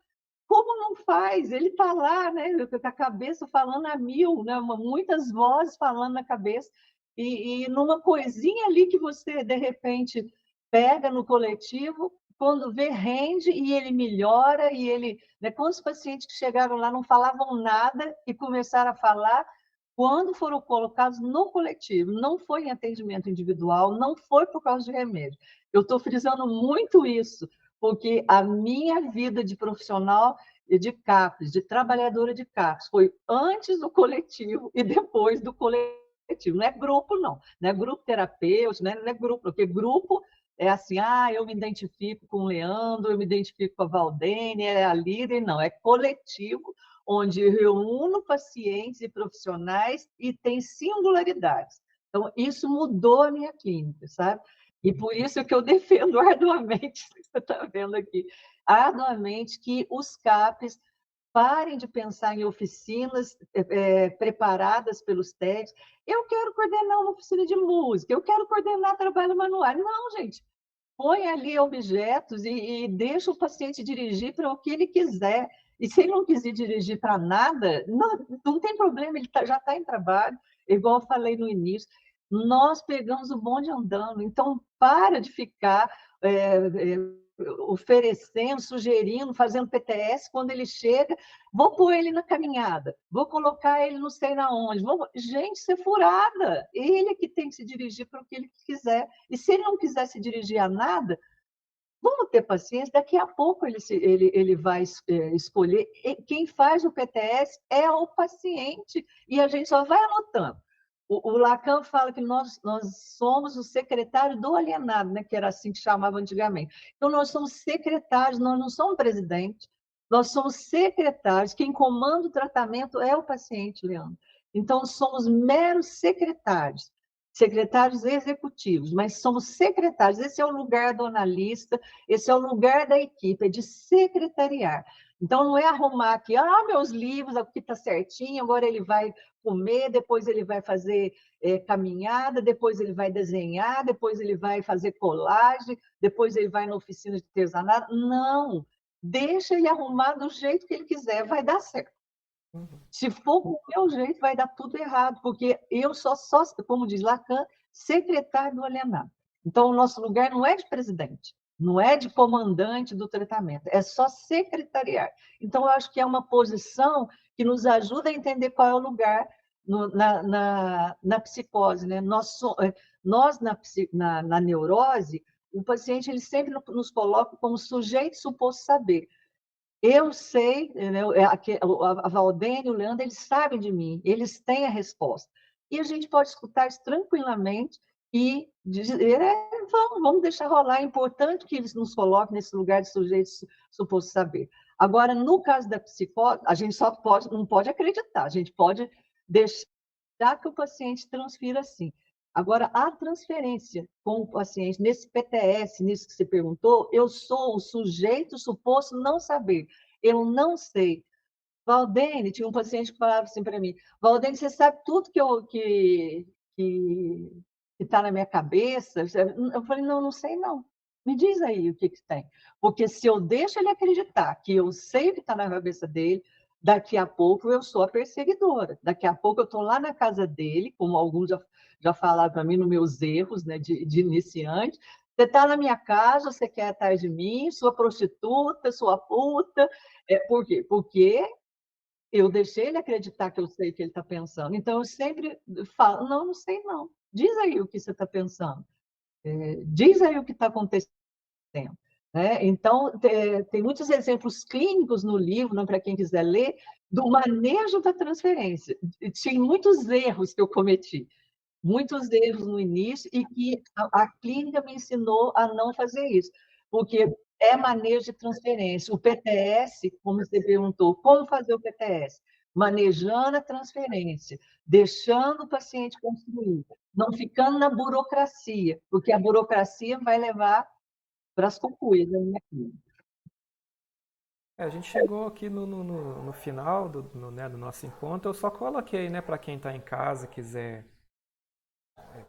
Como não faz? Ele está lá, né, com a cabeça falando a mil, né, muitas vozes falando na cabeça, e numa coisinha ali que você, de repente, pega no coletivo, quando vê, rende e ele melhora, e ele... Né, quantos pacientes que chegaram lá não falavam nada e começaram a falar quando foram colocados no coletivo? Não foi em atendimento individual, não foi por causa de remédio. Eu estou frisando muito isso, porque a minha vida de profissional de CAPES, de trabalhadora de CAPES, foi antes do coletivo e depois do coletivo. Não é grupo, não. Não é grupo terapêutico, não é grupo, porque grupo é assim, eu me identifico com o Leandro, eu me identifico com a Valdene, é a líder, não. É coletivo, onde reúno pacientes e profissionais e tem singularidades. Então, isso mudou a minha clínica, sabe? E por isso que eu defendo arduamente, você está vendo aqui, arduamente que os CAPs parem de pensar em oficinas preparadas pelos técnicos. Eu quero coordenar uma oficina de música, eu quero coordenar trabalho manual. Não, gente, põe ali objetos e deixa o paciente dirigir para o que ele quiser. E se ele não quiser dirigir para nada, não tem problema, ele já está em trabalho, igual eu falei no início. Nós pegamos o bonde andando, então para de ficar oferecendo, sugerindo, fazendo PTS, quando ele chega, vou pôr ele na caminhada, vou colocar ele não sei na onde. Gente, isso é furada. Ele que tem que se dirigir para o que ele quiser. E se ele não quiser se dirigir a nada, vamos ter paciência, daqui a pouco ele vai escolher. Quem faz o PTS é o paciente, e a gente só vai anotando. O Lacan fala que nós somos o secretário do alienado, né? Que era assim que chamava antigamente. Então, nós somos secretários, nós não somos presidente, nós somos secretários. Quem comanda o tratamento é o paciente, Leandro. Então, somos meros secretários, secretários executivos, mas somos secretários. Esse é o lugar do analista, esse é o lugar da equipe, é de secretariar. Então, não é arrumar aqui, meus livros, aqui está certinho, agora ele vai comer, depois ele vai fazer caminhada, depois ele vai desenhar, depois ele vai fazer colagem, depois ele vai na oficina de artesanato. Não, deixa ele arrumar do jeito que ele quiser, vai dar certo. Uhum. Se for com o meu jeito, vai dar tudo errado, porque eu sou, como diz Lacan, secretário do alienado. Então, o nosso lugar não é de presidente, não é de comandante do tratamento, é só secretariar. Então, eu acho que é uma posição que nos ajuda a entender qual é o lugar na psicose. Né? Nós na neurose, o paciente ele sempre nos coloca como sujeito suposto saber. Eu sei, né, a Valdênia e o Leandro, eles sabem de mim, eles têm a resposta. E a gente pode escutar isso tranquilamente e dizer, vamos deixar rolar, é importante que eles nos coloquem nesse lugar de sujeito suposto saber. Agora, no caso da psicose, a gente não pode acreditar, a gente pode deixar que o paciente transfira assim. Agora, a transferência com o paciente, nesse PTS, nisso que você perguntou, eu sou o sujeito suposto não saber. Eu não sei. Valdene, tinha um paciente que falava assim para mim, Valdene, você sabe tudo que está na minha cabeça? Eu falei, não sei não. Me diz aí o que tem. Porque se eu deixo ele acreditar que eu sei o que está na cabeça dele, daqui a pouco eu sou a perseguidora. Daqui a pouco eu estou lá na casa dele, como alguns já falaram para mim nos meus erros, né, de iniciante. Você está na minha casa, você quer atrás de mim, sua prostituta, sua puta. Por quê? Porque eu deixei ele acreditar que eu sei o que ele está pensando. Então, eu sempre falo, não sei não. Diz aí o que você está pensando. Diz aí o que está acontecendo. Né? Então, tem muitos exemplos clínicos no livro, né, para quem quiser ler, do manejo da transferência. Tinha muitos erros que eu cometi, muitos erros no início, e que a clínica me ensinou a não fazer isso, porque é manejo de transferência. O PTS, como você perguntou, como fazer o PTS? Manejando a transferência, deixando o paciente construir, não ficando na burocracia, porque a burocracia vai levar para as cucuias da minha clínica. A gente chegou aqui no final né, do nosso encontro. Eu só coloquei, né, para quem está em casa quiser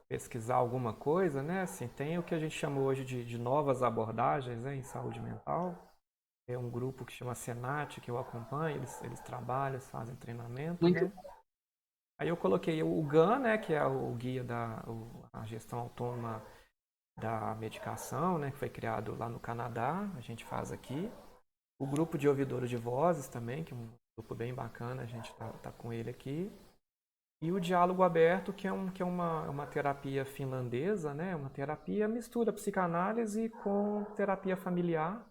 pesquisar alguma coisa, né? Assim, tem o que a gente chama hoje de novas abordagens, né, em saúde mental. É um grupo que chama Senat, que eu acompanho, eles trabalham, eles fazem treinamento, Muito né? Aí eu coloquei o GAN, né, que é o guia a gestão autônoma da medicação, né, que foi criado lá no Canadá, a gente faz aqui. O grupo de ouvidores de vozes também, que é um grupo bem bacana, a gente tá com ele aqui. E o diálogo aberto, que é uma terapia finlandesa, né? Uma terapia mistura psicanálise com terapia familiar.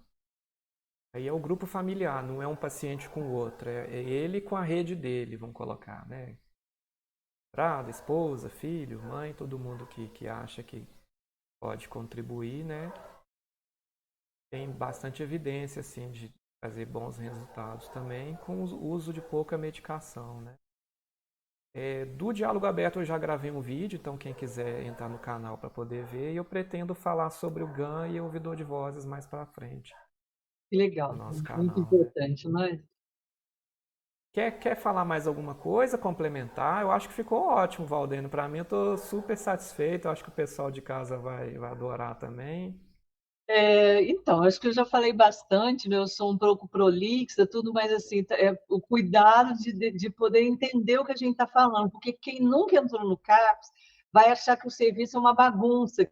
Aí é o grupo familiar, não é um paciente com o outro, é ele com a rede dele, vamos colocar, né? Namorada, esposa, filho, mãe, todo mundo que acha que pode contribuir, né? Tem bastante evidência, assim, de trazer bons resultados também com o uso de pouca medicação, né? Do diálogo aberto eu já gravei um vídeo, então quem quiser entrar no canal para poder ver, e eu pretendo falar sobre o GAN e o ouvidor de vozes mais para frente no legal, nosso muito canal, né? importante, não é? Quer falar mais alguma coisa, complementar? Eu acho que ficou ótimo, Valdeno. Para mim, eu estou super satisfeito. Eu acho que o pessoal de casa vai adorar também. Então, acho que eu já falei bastante, né? Eu sou um pouco prolixa, tudo, mas assim, o cuidado de poder entender o que a gente está falando, porque quem nunca entrou no CAPS vai achar que o serviço é uma bagunça,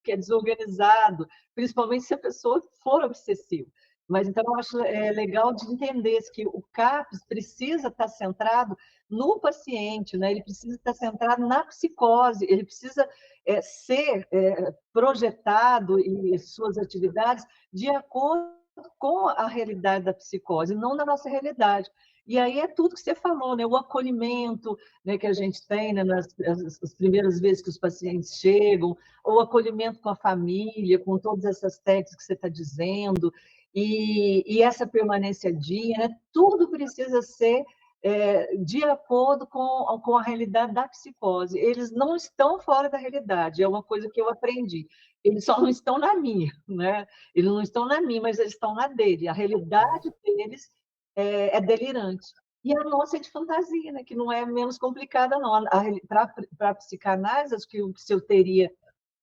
que é desorganizado, principalmente se a pessoa for obsessiva. Mas então eu acho legal de entender que o CAPS precisa estar centrado no paciente, né? Ele precisa estar centrado na psicose, ele precisa ser projetado e suas atividades de acordo com a realidade da psicose, não na nossa realidade. E aí é tudo que você falou, né? O acolhimento, né, que a gente tem, né, as primeiras vezes que os pacientes chegam, o acolhimento com a família, com todas essas técnicas que você está dizendo, e essa permanência dia, né? Tudo precisa ser de acordo com a realidade da psicose. Eles não estão fora da realidade, é uma coisa que eu aprendi. Eles só não estão na minha, né? Eles não estão na minha, mas eles estão na dele. A realidade deles é delirante. E a nossa é de fantasia, né? Que não é menos complicada, não. Para a psicanálise, acho que se eu teria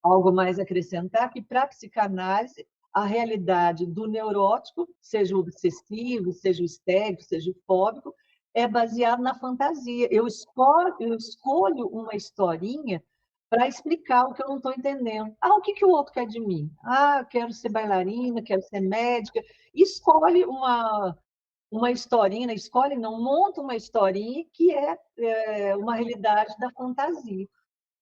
algo mais a acrescentar, que para a psicanálise a realidade do neurótico, seja o obsessivo, seja o histérico, seja o fóbico, é baseado na fantasia. Eu escolho uma historinha para explicar o que eu não estou entendendo. Ah, o que, que o outro quer de mim? Ah, eu quero ser bailarina, quero ser médica. Escolhe uma historinha, né? Escolhe não, monta uma historinha que é uma realidade da fantasia.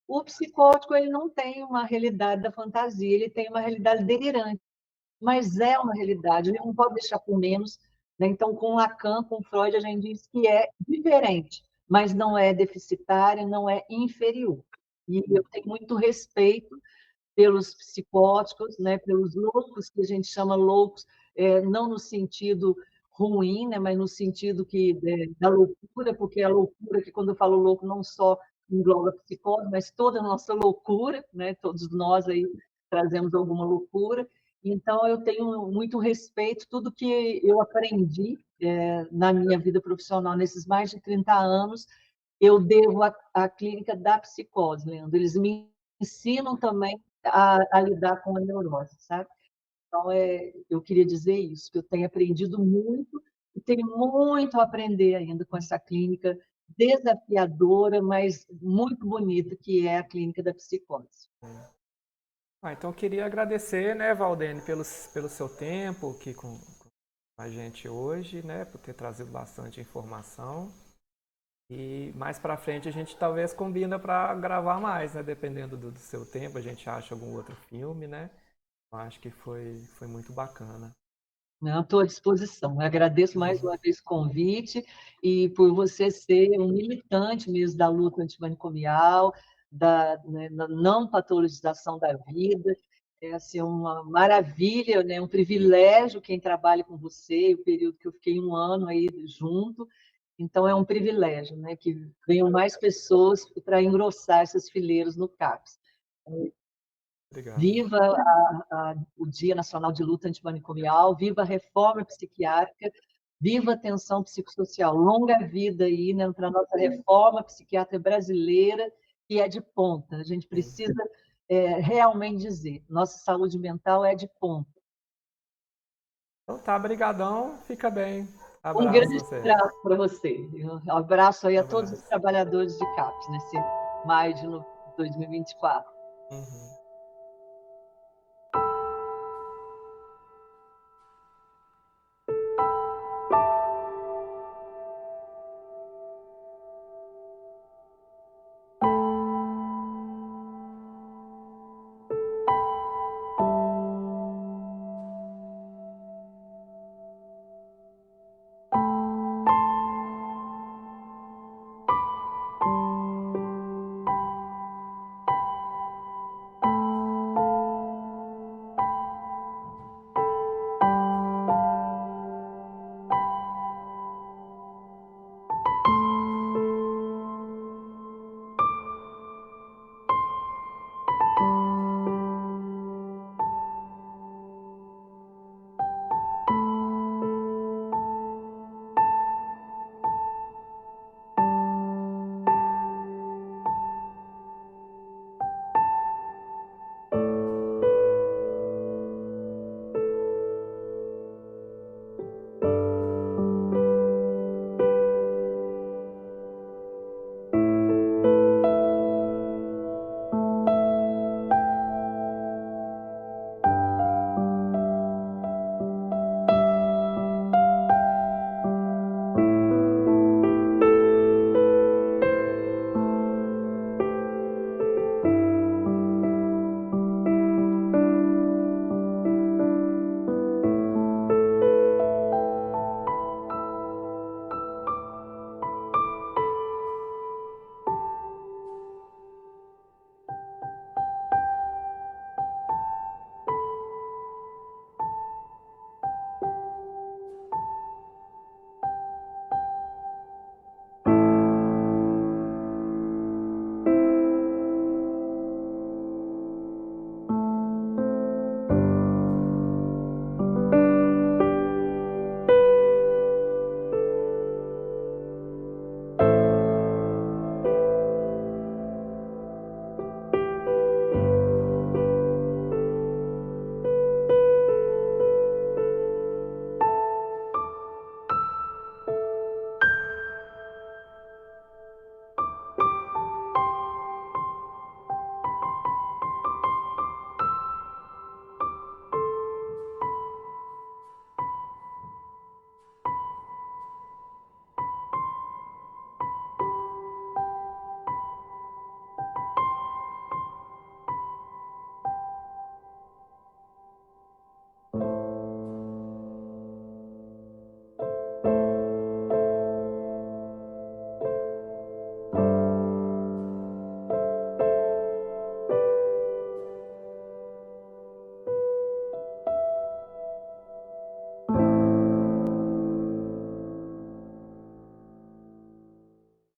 O psicótico ele não tem uma realidade da fantasia, ele tem uma realidade delirante, mas é uma realidade, ele não pode deixar por menos. Né? Então, com Lacan, com Freud, a gente diz que é diferente, mas não é deficitária, não é inferior. E eu tenho muito respeito pelos psicóticos, né, pelos loucos, que a gente chama loucos, não no sentido ruim, né, mas no sentido da loucura, porque a loucura, que quando eu falo louco, não só engloba psicose, mas toda a nossa loucura, né, todos nós aí trazemos alguma loucura. Então, eu tenho muito respeito, tudo que eu aprendi na minha vida profissional, nesses mais de 30 anos, eu devo à clínica da psicose, Leandro. Eles me ensinam também a lidar com a neurose, sabe? Então, eu queria dizer isso, que eu tenho aprendido muito e tenho muito a aprender ainda com essa clínica desafiadora, mas muito bonita, que é a clínica da psicose. Então eu queria agradecer, né, Valdene, pelo seu tempo aqui com a gente hoje, né, por ter trazido bastante informação. E mais para frente a gente talvez combina para gravar mais, né, dependendo do seu tempo, a gente acha algum outro filme, né? Eu acho que foi muito bacana. Não, estou à disposição. Eu agradeço mais uma vez o convite e por você ser um militante mesmo da luta antimanicomial, né, da não patologização da vida. É assim, uma maravilha, né, um privilégio quem trabalha com você, o período que eu fiquei 1 ano aí junto. Então, é um privilégio, né, que venham mais pessoas para engrossar essas fileiras no CAPS. Obrigado. Viva o Dia Nacional de Luta Antimanicomial, viva a reforma psiquiátrica, viva a atenção psicossocial. Longa vida aí, né, para a nossa reforma psiquiátrica brasileira, que é de ponta. A gente precisa realmente dizer, nossa saúde mental é de ponta. Então tá, brigadão, fica bem. Um Abraço grande você. abraço para você. Um abraço aí a todos os Abraço. trabalhadores de CAPS, nesse maio de 2024. Uhum.